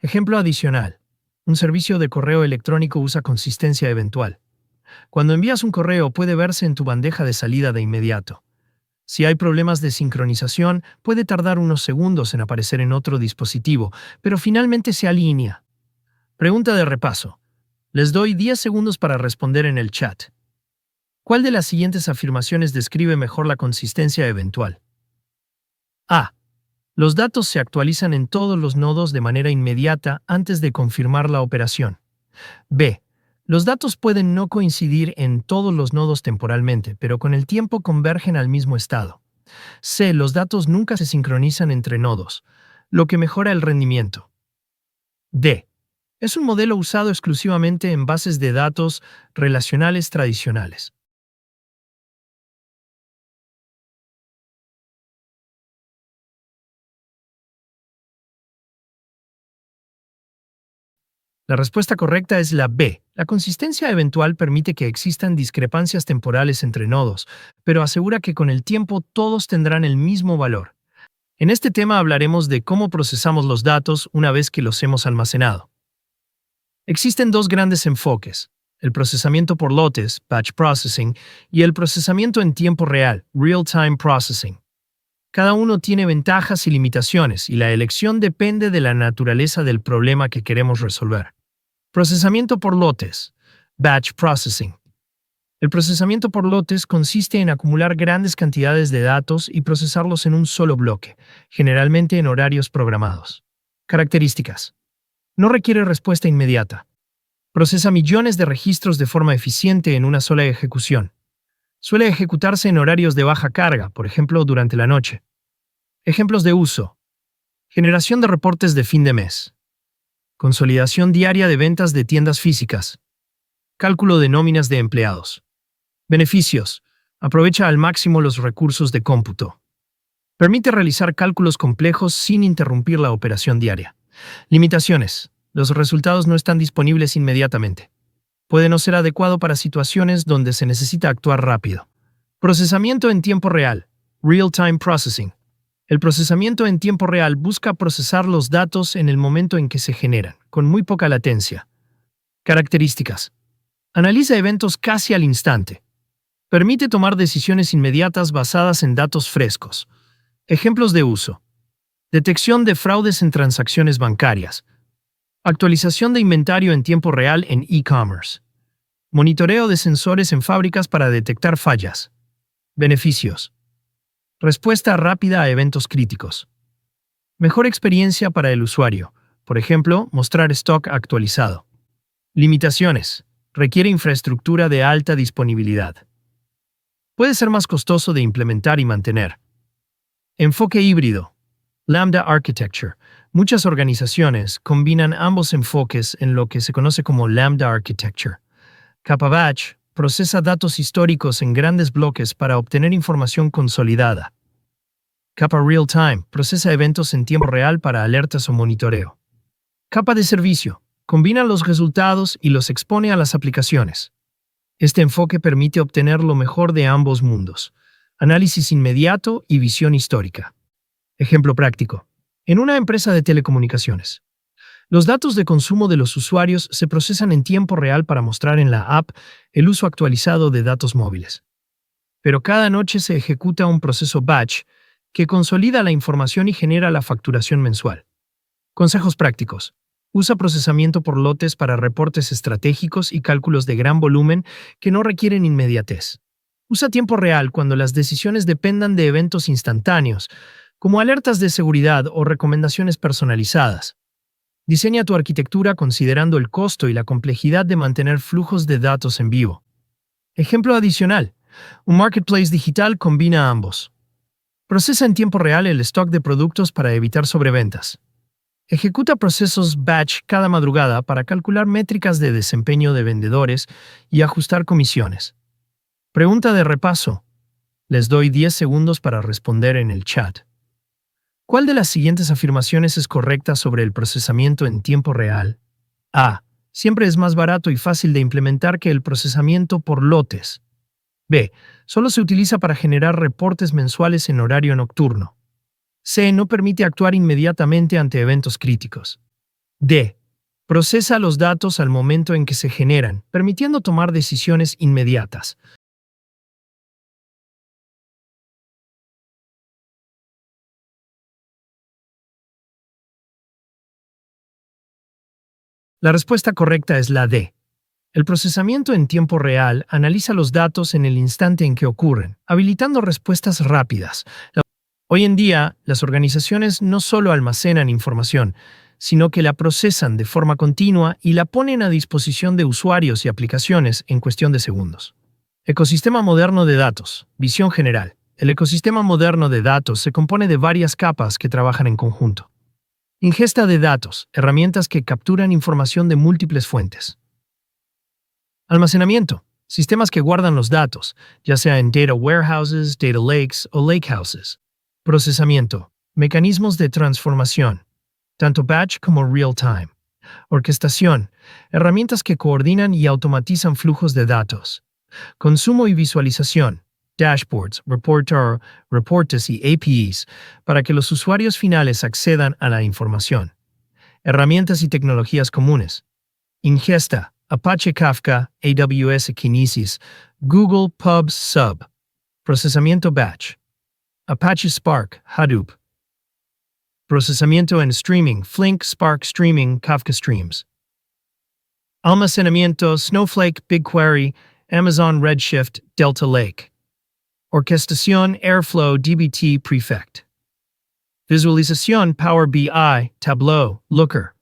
Ejemplo adicional. Un servicio de correo electrónico usa consistencia eventual. Cuando envías un correo puede verse en tu bandeja de salida de inmediato. Si hay problemas de sincronización, puede tardar unos segundos en aparecer en otro dispositivo, pero finalmente se alinea. Pregunta de repaso. Les doy 10 segundos para responder en el chat. ¿Cuál de las siguientes afirmaciones describe mejor la consistencia eventual? A. Los datos se actualizan en todos los nodos de manera inmediata antes de confirmar la operación. B. Los datos pueden no coincidir en todos los nodos temporalmente, pero con el tiempo convergen al mismo estado. C. Los datos nunca se sincronizan entre nodos, lo que mejora el rendimiento. D. Es un modelo usado exclusivamente en bases de datos relacionales tradicionales. La respuesta correcta es la B. La consistencia eventual permite que existan discrepancias temporales entre nodos, pero asegura que con el tiempo todos tendrán el mismo valor. En este tema hablaremos de cómo procesamos los datos una vez que los hemos almacenado. Existen dos grandes enfoques, el procesamiento por lotes, batch processing, y el procesamiento en tiempo real, real-time processing. Cada uno tiene ventajas y limitaciones, y la elección depende de la naturaleza del problema que queremos resolver. Procesamiento por lotes, batch processing. El procesamiento por lotes consiste en acumular grandes cantidades de datos y procesarlos en un solo bloque, generalmente en horarios programados. Características. No requiere respuesta inmediata. Procesa millones de registros de forma eficiente en una sola ejecución. Suele ejecutarse en horarios de baja carga, por ejemplo, durante la noche. Ejemplos de uso. Generación de reportes de fin de mes. Consolidación diaria de ventas de tiendas físicas. Cálculo de nóminas de empleados. Beneficios. Aprovecha al máximo los recursos de cómputo. Permite realizar cálculos complejos sin interrumpir la operación diaria. Limitaciones. Los resultados no están disponibles inmediatamente. Puede no ser adecuado para situaciones donde se necesita actuar rápido. Procesamiento en tiempo real, real-time processing. El procesamiento en tiempo real busca procesar los datos en el momento en que se generan, con muy poca latencia. Características. Analiza eventos casi al instante. Permite tomar decisiones inmediatas basadas en datos frescos. Ejemplos de uso. Detección de fraudes en transacciones bancarias. Actualización de inventario en tiempo real en e-commerce. Monitoreo de sensores en fábricas para detectar fallas. Beneficios. Respuesta rápida a eventos críticos. Mejor experiencia para el usuario. Por ejemplo, mostrar stock actualizado. Limitaciones. Requiere infraestructura de alta disponibilidad. Puede ser más costoso de implementar y mantener. Enfoque híbrido. Lambda Architecture. Muchas organizaciones combinan ambos enfoques en lo que se conoce como Lambda Architecture. Capa Batch procesa datos históricos en grandes bloques para obtener información consolidada. Capa Real Time procesa eventos en tiempo real para alertas o monitoreo. Capa de servicio combina los resultados y los expone a las aplicaciones. Este enfoque permite obtener lo mejor de ambos mundos: análisis inmediato y visión histórica. Ejemplo práctico. En una empresa de telecomunicaciones, los datos de consumo de los usuarios se procesan en tiempo real para mostrar en la app el uso actualizado de datos móviles. Pero cada noche se ejecuta un proceso batch que consolida la información y genera la facturación mensual. Consejos prácticos. Usa procesamiento por lotes para reportes estratégicos y cálculos de gran volumen que no requieren inmediatez. Usa tiempo real cuando las decisiones dependan de eventos instantáneos, como alertas de seguridad o recomendaciones personalizadas. Diseña tu arquitectura considerando el costo y la complejidad de mantener flujos de datos en vivo. Ejemplo adicional. Un marketplace digital combina ambos. Procesa en tiempo real el stock de productos para evitar sobreventas. Ejecuta procesos batch cada madrugada para calcular métricas de desempeño de vendedores y ajustar comisiones. Pregunta de repaso. Les doy 10 segundos para responder en el chat. ¿Cuál de las siguientes afirmaciones es correcta sobre el procesamiento en tiempo real? A. Siempre es más barato y fácil de implementar que el procesamiento por lotes. B. Solo se utiliza para generar reportes mensuales en horario nocturno. C. No permite actuar inmediatamente ante eventos críticos. D. Procesa los datos al momento en que se generan, permitiendo tomar decisiones inmediatas. La respuesta correcta es la D. El procesamiento en tiempo real analiza los datos en el instante en que ocurren, habilitando respuestas rápidas. Hoy en día, las organizaciones no solo almacenan información, sino que la procesan de forma continua y la ponen a disposición de usuarios y aplicaciones en cuestión de segundos. Ecosistema moderno de datos. Visión general. El ecosistema moderno de datos se compone de varias capas que trabajan en conjunto. Ingesta de datos, herramientas que capturan información de múltiples fuentes. Almacenamiento, sistemas que guardan los datos, ya sea en data warehouses, data lakes o lakehouses. Procesamiento, mecanismos de transformación, tanto batch como real time. Orquestación, herramientas que coordinan y automatizan flujos de datos. Consumo y visualización, dashboards, reportes y APIs para que los usuarios finales accedan a la información. Herramientas y tecnologías comunes. Ingesta, Apache Kafka, AWS Kinesis, Google Pub Sub. Procesamiento batch. Apache Spark, Hadoop. Procesamiento en streaming, Flink, Spark Streaming, Kafka Streams. Almacenamiento, Snowflake, BigQuery, Amazon Redshift, Delta Lake. Orquestación, Airflow, dbt, Prefect. Visualización, Power BI, Tableau, Looker.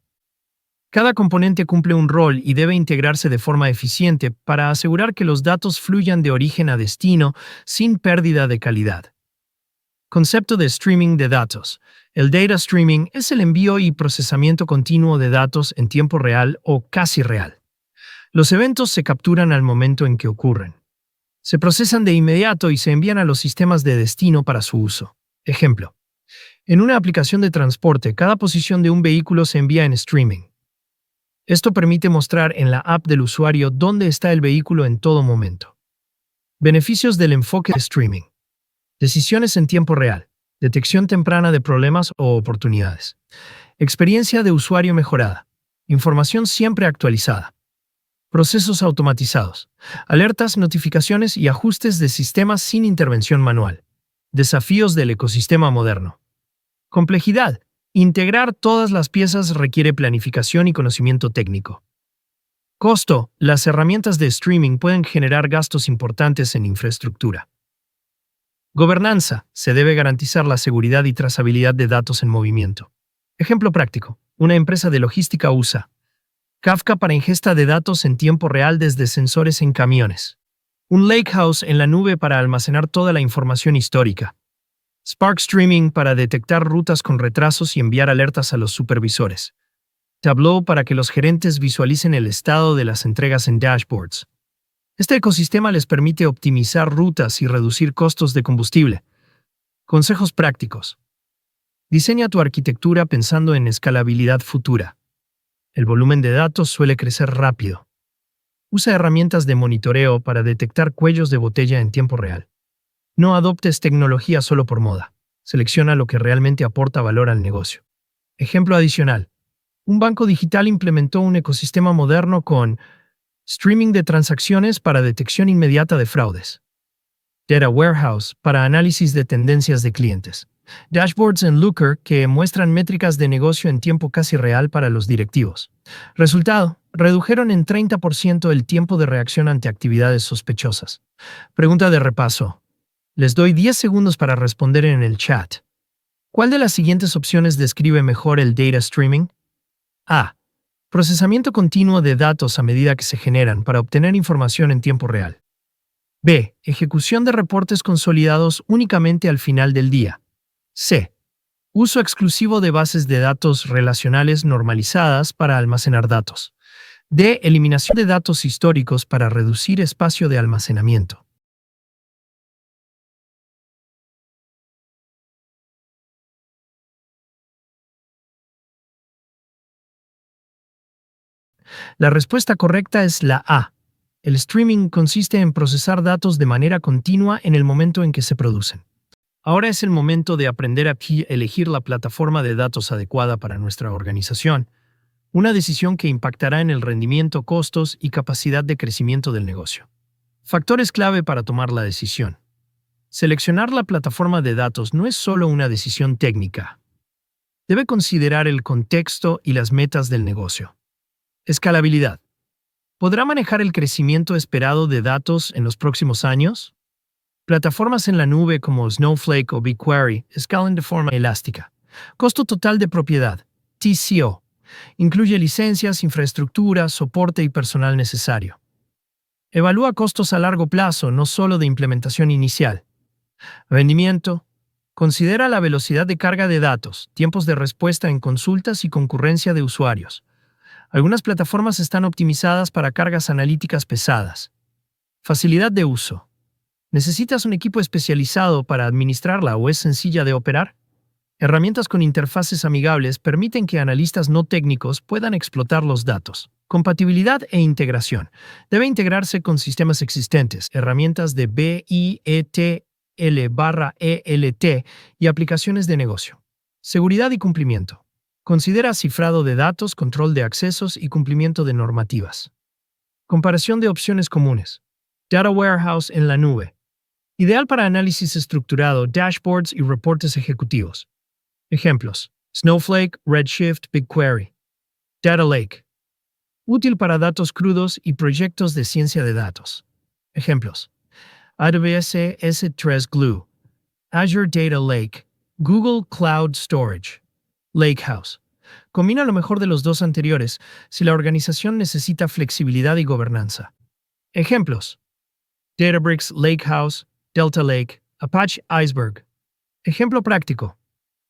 Cada componente cumple un rol y debe integrarse de forma eficiente para asegurar que los datos fluyan de origen a destino sin pérdida de calidad. Concepto de streaming de datos. El data streaming es el envío y procesamiento continuo de datos en tiempo real o casi real. Los eventos se capturan al momento en que ocurren. Se procesan de inmediato y se envían a los sistemas de destino para su uso. Ejemplo. En una aplicación de transporte, cada posición de un vehículo se envía en streaming. Esto permite mostrar en la app del usuario dónde está el vehículo en todo momento. Beneficios del enfoque de streaming. Decisiones en tiempo real. Detección temprana de problemas o oportunidades. Experiencia de usuario mejorada. Información siempre actualizada. Procesos automatizados. Alertas, notificaciones y ajustes de sistemas sin intervención manual. Desafíos del ecosistema moderno. Complejidad. Integrar todas las piezas requiere planificación y conocimiento técnico. Costo. Las herramientas de streaming pueden generar gastos importantes en infraestructura. Gobernanza. Se debe garantizar la seguridad y trazabilidad de datos en movimiento. Ejemplo práctico. Una empresa de logística usa Kafka para ingesta de datos en tiempo real desde sensores en camiones. Un Lakehouse en la nube para almacenar toda la información histórica. Spark Streaming para detectar rutas con retrasos y enviar alertas a los supervisores. Tableau para que los gerentes visualicen el estado de las entregas en dashboards. Este ecosistema les permite optimizar rutas y reducir costos de combustible. Consejos prácticos. Diseña tu arquitectura pensando en escalabilidad futura. El volumen de datos suele crecer rápido. Usa herramientas de monitoreo para detectar cuellos de botella en tiempo real. No adoptes tecnología solo por moda. Selecciona lo que realmente aporta valor al negocio. Ejemplo adicional. Un banco digital implementó un ecosistema moderno con streaming de transacciones para detección inmediata de fraudes. Data Warehouse para análisis de tendencias de clientes. Dashboards en Looker que muestran métricas de negocio en tiempo casi real para los directivos. Resultado, redujeron en 30% el tiempo de reacción ante actividades sospechosas. Pregunta de repaso. Les doy 10 segundos para responder en el chat. ¿Cuál de las siguientes opciones describe mejor el data streaming? A. Procesamiento continuo de datos a medida que se generan para obtener información en tiempo real. B. Ejecución de reportes consolidados únicamente al final del día. C. Uso exclusivo de bases de datos relacionales normalizadas para almacenar datos. D. Eliminación de datos históricos para reducir espacio de almacenamiento. La respuesta correcta es la A. El streaming consiste en procesar datos de manera continua en el momento en que se producen. Ahora es el momento de aprender a elegir la plataforma de datos adecuada para nuestra organización, una decisión que impactará en el rendimiento, costos y capacidad de crecimiento del negocio. Factores clave para tomar la decisión. Seleccionar la plataforma de datos no es solo una decisión técnica. Debe considerar el contexto y las metas del negocio. Escalabilidad. ¿Podrá manejar el crecimiento esperado de datos en los próximos años? Plataformas en la nube como Snowflake o BigQuery escalan de forma elástica. Costo total de propiedad, TCO. Incluye licencias, infraestructura, soporte y personal necesario. Evalúa costos a largo plazo, no solo de implementación inicial. Rendimiento. Considera la velocidad de carga de datos, tiempos de respuesta en consultas y concurrencia de usuarios. Algunas plataformas están optimizadas para cargas analíticas pesadas. Facilidad de uso. ¿Necesitas un equipo especializado para administrarla o es sencilla de operar? Herramientas con interfaces amigables permiten que analistas no técnicos puedan explotar los datos. Compatibilidad e integración. Debe integrarse con sistemas existentes, herramientas de BIETL/ELT y aplicaciones de negocio. Seguridad y cumplimiento. Considera cifrado de datos, control de accesos y cumplimiento de normativas. Comparación de opciones comunes. Data Warehouse en la nube. Ideal para análisis estructurado, dashboards y reportes ejecutivos. Ejemplos: Snowflake, Redshift, BigQuery. Data Lake. Útil para datos crudos y proyectos de ciencia de datos. Ejemplos: AWS S3 Glue, Azure Data Lake, Google Cloud Storage. Lakehouse. Combina lo mejor de los dos anteriores si la organización necesita flexibilidad y gobernanza. Ejemplos: Databricks Lakehouse, Delta Lake, Apache Iceberg. Ejemplo práctico.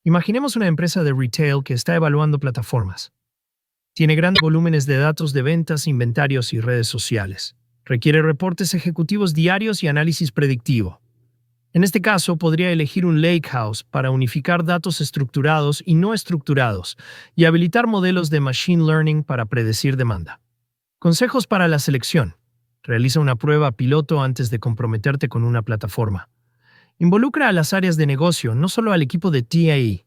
Imaginemos una empresa de retail que está evaluando plataformas. Tiene grandes volúmenes de datos de ventas, inventarios y redes sociales. Requiere reportes ejecutivos diarios y análisis predictivo. En este caso, podría elegir un Lakehouse para unificar datos estructurados y no estructurados y habilitar modelos de Machine Learning para predecir demanda. Consejos para la selección. Realiza una prueba piloto antes de comprometerte con una plataforma. Involucra a las áreas de negocio, no solo al equipo de TI.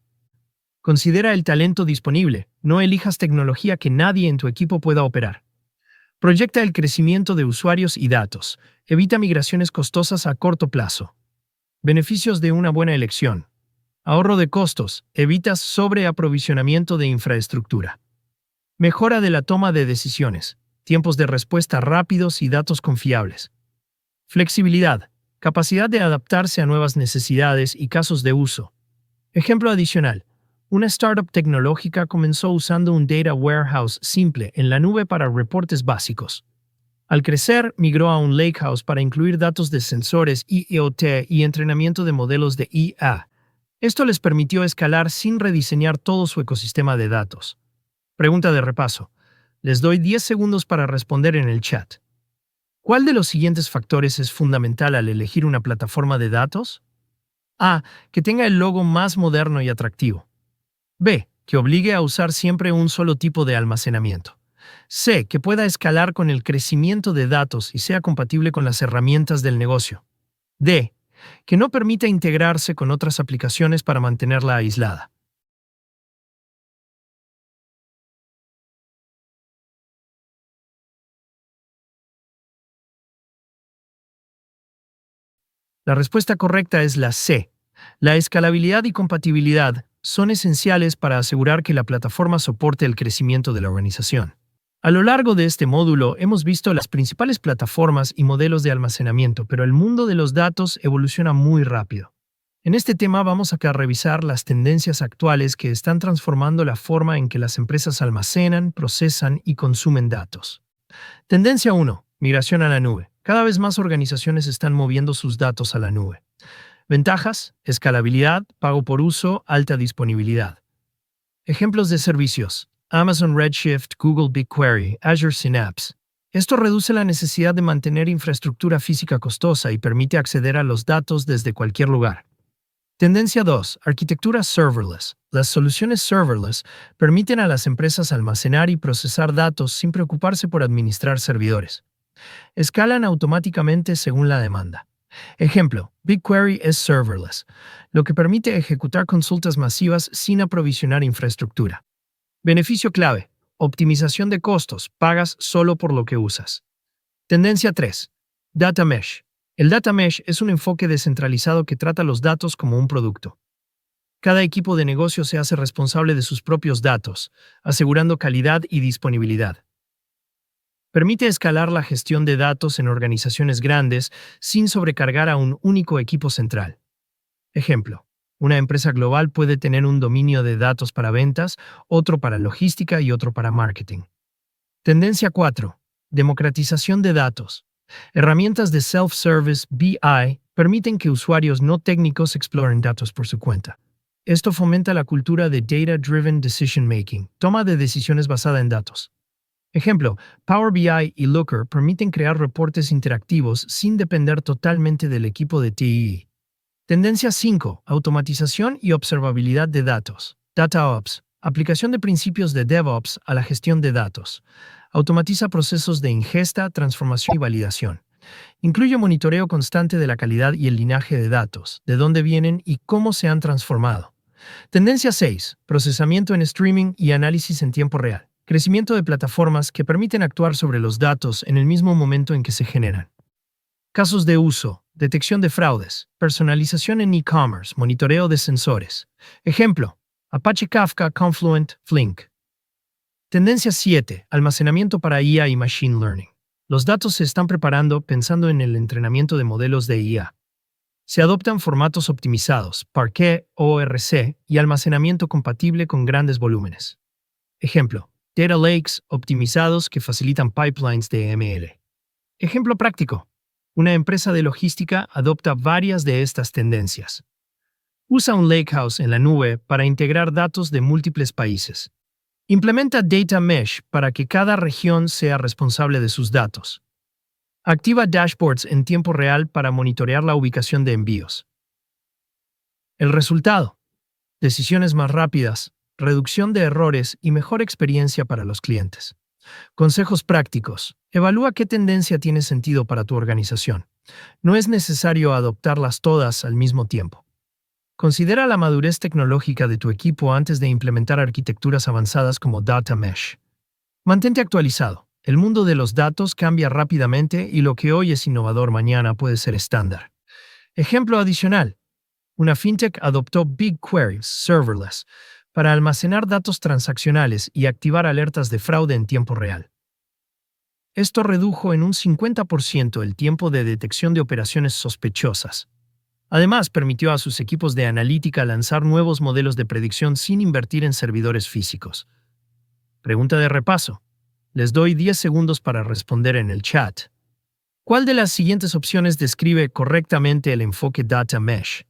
Considera el talento disponible. No elijas tecnología que nadie en tu equipo pueda operar. Proyecta el crecimiento de usuarios y datos. Evita migraciones costosas a corto plazo. Beneficios de una buena elección. Ahorro de costos. Evitas sobreaprovisionamiento de infraestructura. Mejora de la toma de decisiones. Tiempos de respuesta rápidos y datos confiables. Flexibilidad. Capacidad de adaptarse a nuevas necesidades y casos de uso. Ejemplo adicional. Una startup tecnológica comenzó usando un data warehouse simple en la nube para reportes básicos. Al crecer, migró a un lakehouse para incluir datos de sensores IoT y entrenamiento de modelos de IA. Esto les permitió escalar sin rediseñar todo su ecosistema de datos. Pregunta de repaso. Les doy 10 segundos para responder en el chat. ¿Cuál de los siguientes factores es fundamental al elegir una plataforma de datos? A. Que tenga el logo más moderno y atractivo. B. Que obligue a usar siempre un solo tipo de almacenamiento. C. Que pueda escalar con el crecimiento de datos y sea compatible con las herramientas del negocio. D. Que no permita integrarse con otras aplicaciones para mantenerla aislada. La respuesta correcta es la C. La escalabilidad y compatibilidad son esenciales para asegurar que la plataforma soporte el crecimiento de la organización. A lo largo de este módulo hemos visto las principales plataformas y modelos de almacenamiento, pero el mundo de los datos evoluciona muy rápido. En este tema vamos a revisar las tendencias actuales que están transformando la forma en que las empresas almacenan, procesan y consumen datos. Tendencia 1. Migración a la nube. Cada vez más organizaciones están moviendo sus datos a la nube. Ventajas: escalabilidad, pago por uso, alta disponibilidad. Ejemplos de servicios: Amazon Redshift, Google BigQuery, Azure Synapse. Esto reduce la necesidad de mantener infraestructura física costosa y permite acceder a los datos desde cualquier lugar. Tendencia 2. Arquitectura serverless. Las soluciones serverless permiten a las empresas almacenar y procesar datos sin preocuparse por administrar servidores. Escalan automáticamente según la demanda. Ejemplo: BigQuery es serverless, lo que permite ejecutar consultas masivas sin aprovisionar infraestructura. Beneficio clave: optimización de costos, pagas solo por lo que usas. Tendencia 3. Data Mesh. El Data Mesh es un enfoque descentralizado que trata los datos como un producto. Cada equipo de negocio se hace responsable de sus propios datos, asegurando calidad y disponibilidad. Permite escalar la gestión de datos en organizaciones grandes sin sobrecargar a un único equipo central. Ejemplo: una empresa global puede tener un dominio de datos para ventas, otro para logística y otro para marketing. Tendencia 4. Democratización de datos. Herramientas de self-service BI permiten que usuarios no técnicos exploren datos por su cuenta. Esto fomenta la cultura de Data-Driven Decision Making, toma de decisiones basada en datos. Ejemplo: Power BI y Looker permiten crear reportes interactivos sin depender totalmente del equipo de TI. Tendencia 5. Automatización y observabilidad de datos. DataOps. Aplicación de principios de DevOps a la gestión de datos. Automatiza procesos de ingesta, transformación y validación. Incluye monitoreo constante de la calidad y el linaje de datos, de dónde vienen y cómo se han transformado. Tendencia 6. Procesamiento en streaming y análisis en tiempo real. Crecimiento de plataformas que permiten actuar sobre los datos en el mismo momento en que se generan. Casos de uso: detección de fraudes, personalización en e-commerce, monitoreo de sensores. Ejemplo: Apache Kafka, Confluent, Flink. Tendencia 7. Almacenamiento para IA y Machine Learning. Los datos se están preparando pensando en el entrenamiento de modelos de IA. Se adoptan formatos optimizados, Parquet, ORC y almacenamiento compatible con grandes volúmenes. Ejemplo: Data Lakes optimizados que facilitan pipelines de ML. Ejemplo práctico: una empresa de logística adopta varias de estas tendencias. Usa un lakehouse en la nube para integrar datos de múltiples países. Implementa Data Mesh para que cada región sea responsable de sus datos. Activa dashboards en tiempo real para monitorear la ubicación de envíos. El resultado: decisiones más rápidas, reducción de errores y mejor experiencia para los clientes. Consejos prácticos. Evalúa qué tendencia tiene sentido para tu organización. No es necesario adoptarlas todas al mismo tiempo. Considera la madurez tecnológica de tu equipo antes de implementar arquitecturas avanzadas como Data Mesh. Mantente actualizado. El mundo de los datos cambia rápidamente y lo que hoy es innovador mañana puede ser estándar. Ejemplo adicional. Una fintech adoptó BigQuery Serverless para almacenar datos transaccionales y activar alertas de fraude en tiempo real. Esto redujo en un 50% el tiempo de detección de operaciones sospechosas. Además, permitió a sus equipos de analítica lanzar nuevos modelos de predicción sin invertir en servidores físicos. Pregunta de repaso. Les doy 10 segundos para responder en el chat. ¿Cuál de las siguientes opciones describe correctamente el enfoque Data Mesh?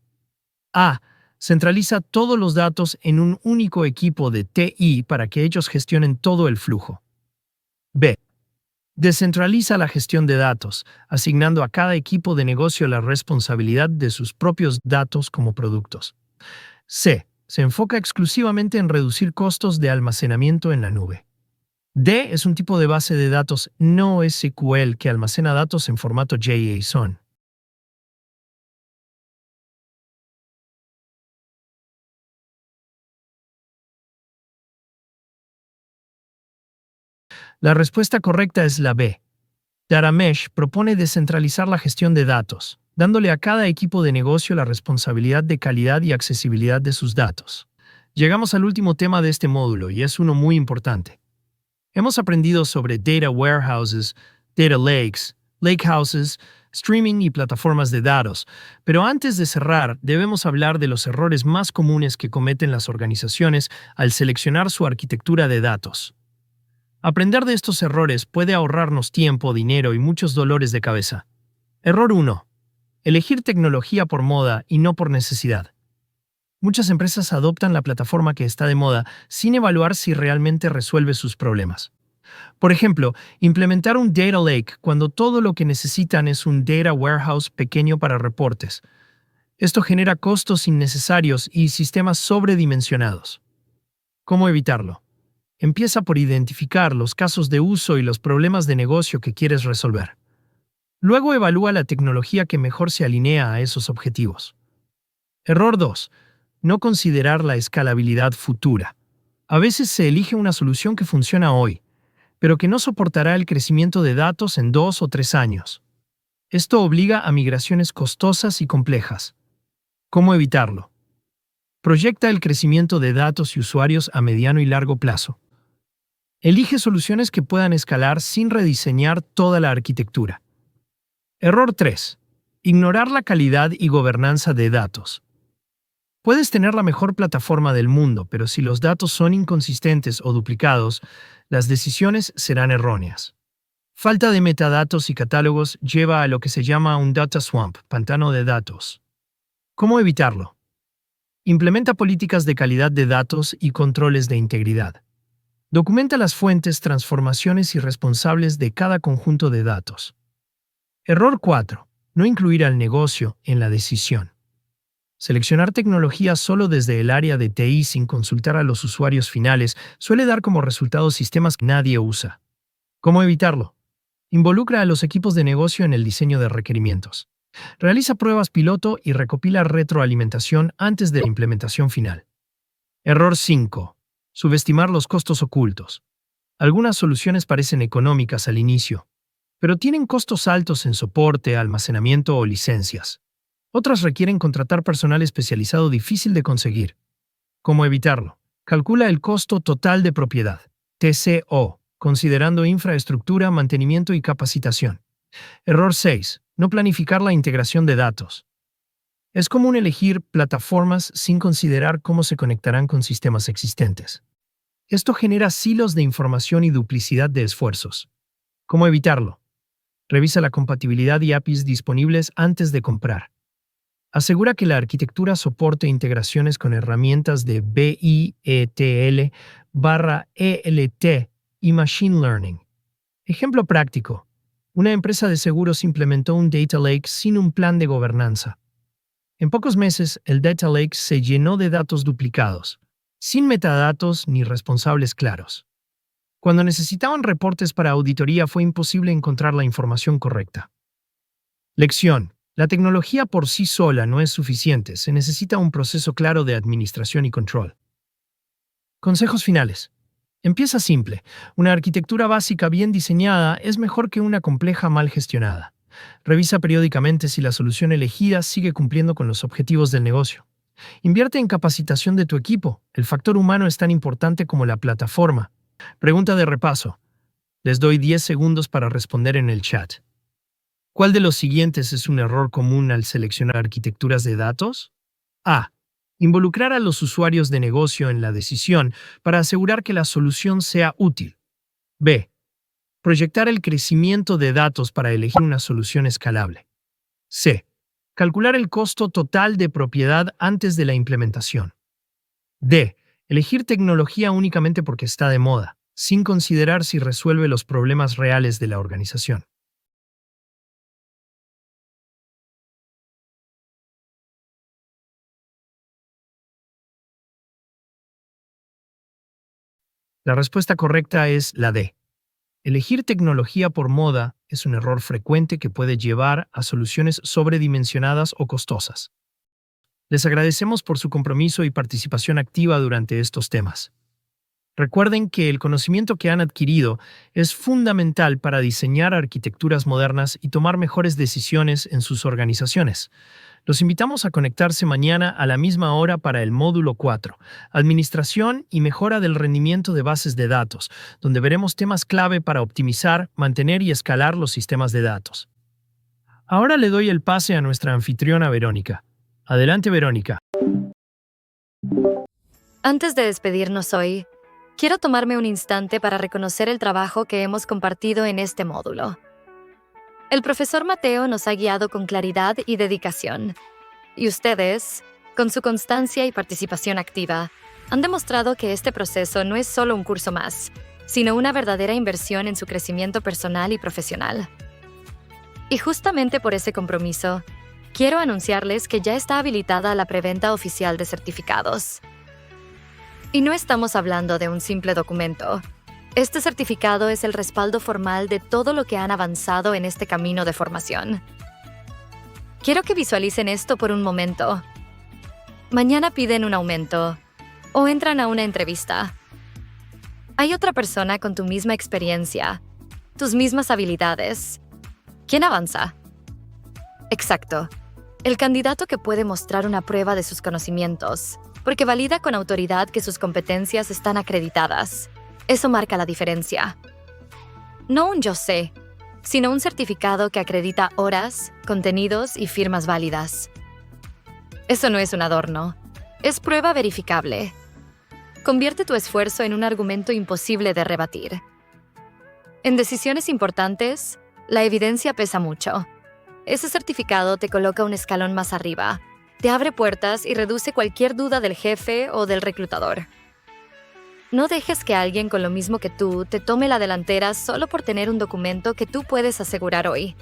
A. Centraliza todos los datos en un único equipo de TI para que ellos gestionen todo el flujo. B. Descentraliza la gestión de datos, asignando a cada equipo de negocio la responsabilidad de sus propios datos como productos. C. Se enfoca exclusivamente en reducir costos de almacenamiento en la nube. D. Es un tipo de base de datos no SQL que almacena datos en formato JSON. La respuesta correcta es la B. Data Mesh propone descentralizar la gestión de datos, dándole a cada equipo de negocio la responsabilidad de calidad y accesibilidad de sus datos. Llegamos al último tema de este módulo y es uno muy importante. Hemos aprendido sobre data warehouses, data lakes, lakehouses, streaming y plataformas de datos, pero antes de cerrar debemos hablar de los errores más comunes que cometen las organizaciones al seleccionar su arquitectura de datos. Aprender de estos errores puede ahorrarnos tiempo, dinero y muchos dolores de cabeza. Error 1. Elegir tecnología por moda y no por necesidad. Muchas empresas adoptan la plataforma que está de moda sin evaluar si realmente resuelve sus problemas. Por ejemplo, implementar un Data Lake cuando todo lo que necesitan es un Data Warehouse pequeño para reportes. Esto genera costos innecesarios y sistemas sobredimensionados. ¿Cómo evitarlo? Empieza por identificar los casos de uso y los problemas de negocio que quieres resolver. Luego evalúa la tecnología que mejor se alinea a esos objetivos. Error 2. No considerar la escalabilidad futura. A veces se elige una solución que funciona hoy, pero que no soportará el crecimiento de datos en 2 o 3 años. Esto obliga a migraciones costosas y complejas. ¿Cómo evitarlo? Proyecta el crecimiento de datos y usuarios a mediano y largo plazo. Elige soluciones que puedan escalar sin rediseñar toda la arquitectura. Error 3. Ignorar la calidad y gobernanza de datos. Puedes tener la mejor plataforma del mundo, pero si los datos son inconsistentes o duplicados, las decisiones serán erróneas. Falta de metadatos y catálogos lleva a lo que se llama un data swamp, pantano de datos. ¿Cómo evitarlo? Implementa políticas de calidad de datos y controles de integridad. Documenta las fuentes, transformaciones y responsables de cada conjunto de datos. Error 4. No incluir al negocio en la decisión. Seleccionar tecnología solo desde el área de TI sin consultar a los usuarios finales suele dar como resultado sistemas que nadie usa. ¿Cómo evitarlo? Involucra a los equipos de negocio en el diseño de requerimientos. Realiza pruebas piloto y recopila retroalimentación antes de la implementación final. Error 5. Subestimar los costos ocultos. Algunas soluciones parecen económicas al inicio, pero tienen costos altos en soporte, almacenamiento o licencias. Otras requieren contratar personal especializado difícil de conseguir. ¿Cómo evitarlo? Calcula el costo total de propiedad, TCO, considerando infraestructura, mantenimiento y capacitación. Error 6. No planificar la integración de datos. Es común elegir plataformas sin considerar cómo se conectarán con sistemas existentes. Esto genera silos de información y duplicidad de esfuerzos. ¿Cómo evitarlo? Revisa la compatibilidad y APIs disponibles antes de comprar. Asegura que la arquitectura soporte integraciones con herramientas de BIETL/ELT y Machine Learning. Ejemplo práctico. Una empresa de seguros implementó un Data Lake sin un plan de gobernanza. En pocos meses, el Data Lake se llenó de datos duplicados, sin metadatos ni responsables claros. Cuando necesitaban reportes para auditoría fue imposible encontrar la información correcta. Lección. La tecnología por sí sola no es suficiente, se necesita un proceso claro de administración y control. Consejos finales. Empieza simple. Una arquitectura básica bien diseñada es mejor que una compleja mal gestionada. Revisa periódicamente si la solución elegida sigue cumpliendo con los objetivos del negocio. Invierte en capacitación de tu equipo. El factor humano es tan importante como la plataforma. Pregunta de repaso. Les doy 10 segundos para responder en el chat. ¿Cuál de los siguientes es un error común al seleccionar arquitecturas de datos? A. Involucrar a los usuarios de negocio en la decisión para asegurar que la solución sea útil. B. Proyectar el crecimiento de datos para elegir una solución escalable. C. Calcular el costo total de propiedad antes de la implementación. D. Elegir tecnología únicamente porque está de moda, sin considerar si resuelve los problemas reales de la organización. La respuesta correcta es la D. Elegir tecnología por moda es un error frecuente que puede llevar a soluciones sobredimensionadas o costosas. Les agradecemos por su compromiso y participación activa durante estos temas. Recuerden que el conocimiento que han adquirido es fundamental para diseñar arquitecturas modernas y tomar mejores decisiones en sus organizaciones. Los invitamos a conectarse mañana a la misma hora para el módulo 4, Administración y mejora del rendimiento de bases de datos, donde veremos temas clave para optimizar, mantener y escalar los sistemas de datos. Ahora le doy el pase a nuestra anfitriona Verónica. Adelante, Verónica. Antes de despedirnos hoy, quiero tomarme un instante para reconocer el trabajo que hemos compartido en este módulo. El profesor Mateo nos ha guiado con claridad y dedicación, y ustedes, con su constancia y participación activa, han demostrado que este proceso no es solo un curso más, sino una verdadera inversión en su crecimiento personal y profesional. Y justamente por ese compromiso, quiero anunciarles que ya está habilitada la preventa oficial de certificados. Y no estamos hablando de un simple documento. Este certificado es el respaldo formal de todo lo que han avanzado en este camino de formación. Quiero que visualicen esto por un momento. Mañana piden un aumento o entran a una entrevista. Hay otra persona con tu misma experiencia, tus mismas habilidades. ¿Quién avanza? Exacto. El candidato que puede mostrar una prueba de sus conocimientos, porque valida con autoridad que sus competencias están acreditadas. Eso marca la diferencia. No un yo sé, sino un certificado que acredita horas, contenidos y firmas válidas. Eso no es un adorno, es prueba verificable. Convierte tu esfuerzo en un argumento imposible de rebatir. En decisiones importantes, la evidencia pesa mucho. Ese certificado te coloca un escalón más arriba, te abre puertas y reduce cualquier duda del jefe o del reclutador. No dejes que alguien con lo mismo que tú te tome la delantera solo por tener un documento que tú puedes asegurar hoy.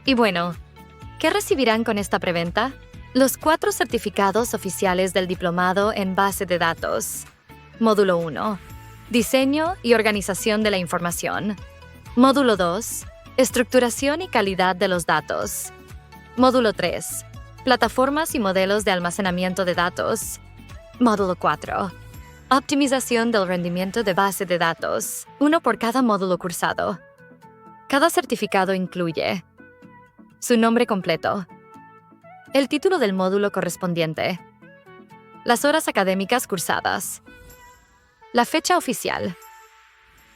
Y bueno, ¿qué recibirán con esta preventa? Los 4 certificados oficiales del diplomado en base de datos. Módulo 1. Diseño y organización de la información. Módulo 2. Estructuración y calidad de los datos. Módulo 3. Plataformas y modelos de almacenamiento de datos. Módulo 4. Optimización del rendimiento de base de datos. 1 por cada módulo cursado. Cada certificado incluye su nombre completo, el título del módulo correspondiente, las horas académicas cursadas, la fecha oficial,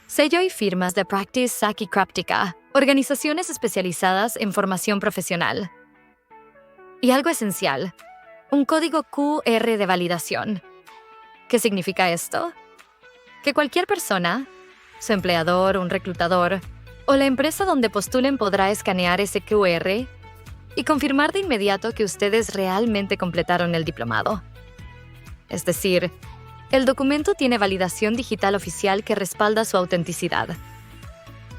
sello y firmas de Practice Saki Craptica, organizaciones especializadas en formación profesional. Y algo esencial, un código QR de validación. ¿Qué significa esto? Que cualquier persona, su empleador, un reclutador, o la empresa donde postulen podrá escanear ese QR y confirmar de inmediato que ustedes realmente completaron el diplomado. Es decir, el documento tiene validación digital oficial que respalda su autenticidad.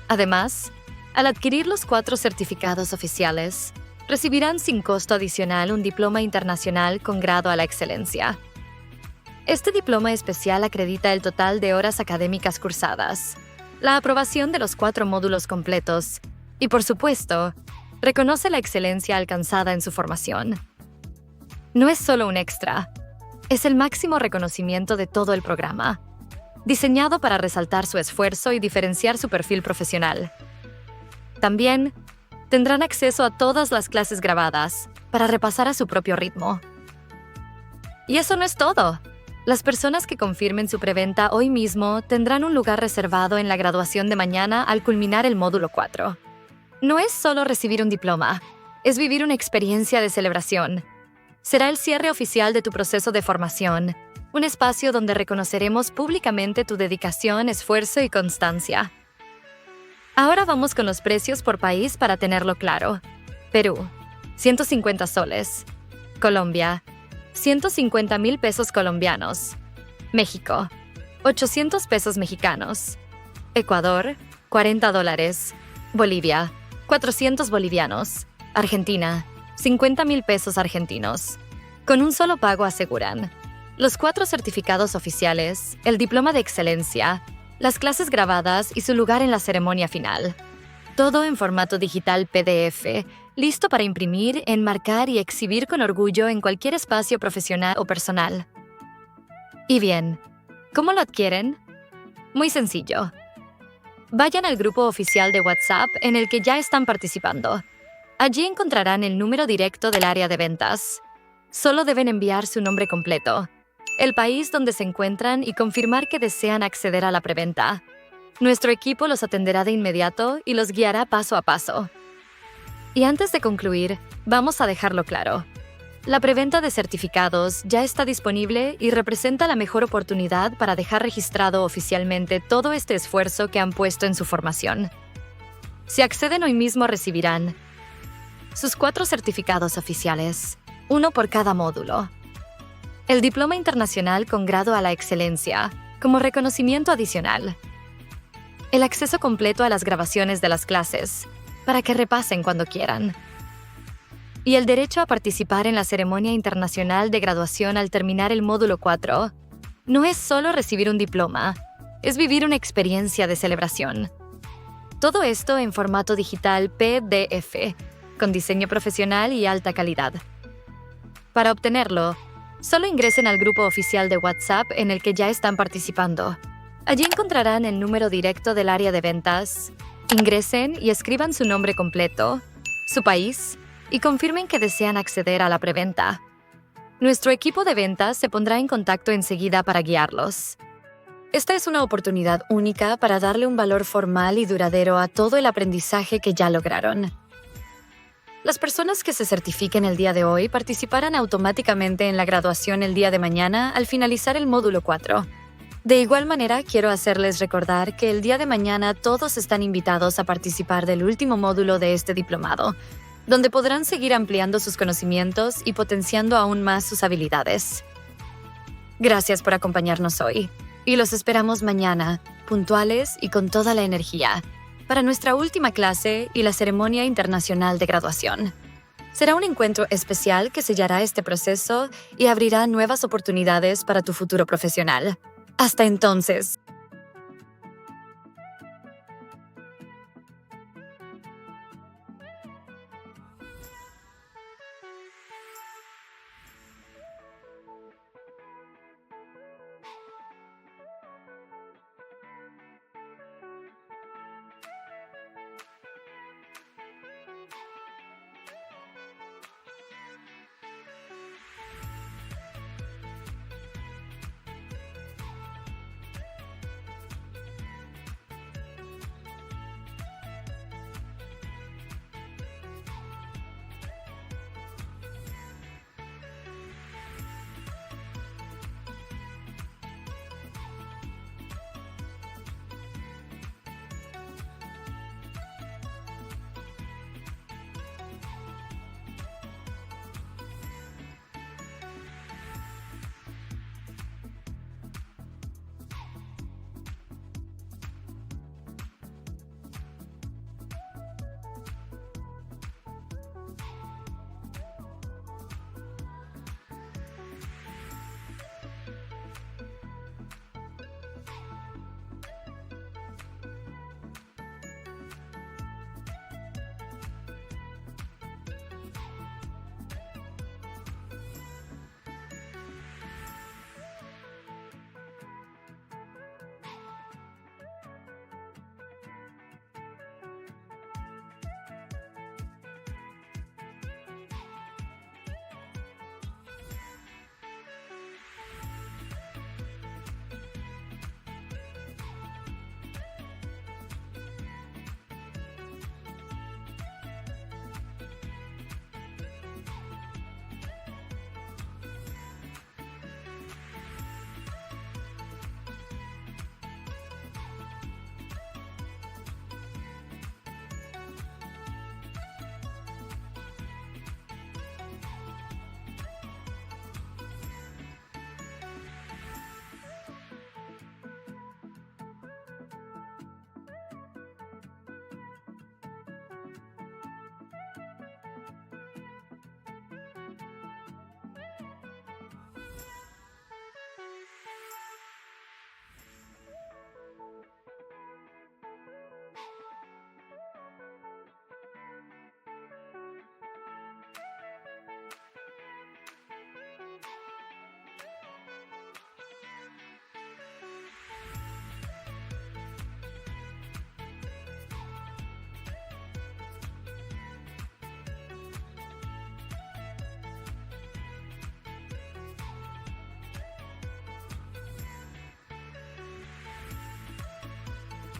Además, al adquirir los 4 certificados oficiales, recibirán sin costo adicional un diploma internacional con grado a la excelencia. Este diploma especial acredita el total de horas académicas cursadas, la aprobación de los 4 módulos completos y, por supuesto, reconoce la excelencia alcanzada en su formación. No es solo un extra, es el máximo reconocimiento de todo el programa, diseñado para resaltar su esfuerzo y diferenciar su perfil profesional. También tendrán acceso a todas las clases grabadas para repasar a su propio ritmo. Y eso no es todo. Las personas que confirmen su preventa hoy mismo tendrán un lugar reservado en la graduación de mañana al culminar el módulo 4. No es solo recibir un diploma, es vivir una experiencia de celebración. Será el cierre oficial de tu proceso de formación, un espacio donde reconoceremos públicamente tu dedicación, esfuerzo y constancia. Ahora vamos con los precios por país para tenerlo claro. Perú, 150 soles. Colombia, 150,000 pesos colombianos. México, 800 pesos mexicanos. Ecuador, 40 dólares. Bolivia, 400 bolivianos. Argentina, 50,000 pesos argentinos. Con un solo pago aseguran los 4 certificados oficiales, el diploma de excelencia, las clases grabadas y su lugar en la ceremonia final. Todo en formato digital PDF, listo para imprimir, enmarcar y exhibir con orgullo en cualquier espacio profesional o personal. Y bien, ¿cómo lo adquieren? Muy sencillo. Vayan al grupo oficial de WhatsApp en el que ya están participando. Allí encontrarán el número directo del área de ventas. Solo deben enviar su nombre completo, el país donde se encuentran y confirmar que desean acceder a la preventa. Nuestro equipo los atenderá de inmediato y los guiará paso a paso. Y antes de concluir, vamos a dejarlo claro. La preventa de certificados ya está disponible y representa la mejor oportunidad para dejar registrado oficialmente todo este esfuerzo que han puesto en su formación. Si acceden hoy mismo recibirán sus 4 certificados oficiales, uno por cada módulo. El diploma internacional con grado a la excelencia, como reconocimiento adicional. El acceso completo a las grabaciones de las clases, para que repasen cuando quieran. Y el derecho a participar en la ceremonia internacional de graduación al terminar el módulo 4. No es solo recibir un diploma, es vivir una experiencia de celebración. Todo esto en formato digital PDF, con diseño profesional y alta calidad. Para obtenerlo, solo ingresen al grupo oficial de WhatsApp en el que ya están participando. Allí encontrarán el número directo del área de ventas. Ingresen y escriban su nombre completo, su país y confirmen que desean acceder a la preventa. Nuestro equipo de ventas se pondrá en contacto enseguida para guiarlos. Esta es una oportunidad única para darle un valor formal y duradero a todo el aprendizaje que ya lograron. Las personas que se certifiquen el día de hoy participarán automáticamente en la graduación el día de mañana al finalizar el módulo 4. De igual manera, quiero hacerles recordar que el día de mañana todos están invitados a participar del último módulo de este diplomado, donde podrán seguir ampliando sus conocimientos y potenciando aún más sus habilidades. Gracias por acompañarnos hoy, y los esperamos mañana, puntuales y con toda la energía, para nuestra última clase y la ceremonia internacional de graduación. Será un encuentro especial que sellará este proceso y abrirá nuevas oportunidades para tu futuro profesional. Hasta entonces.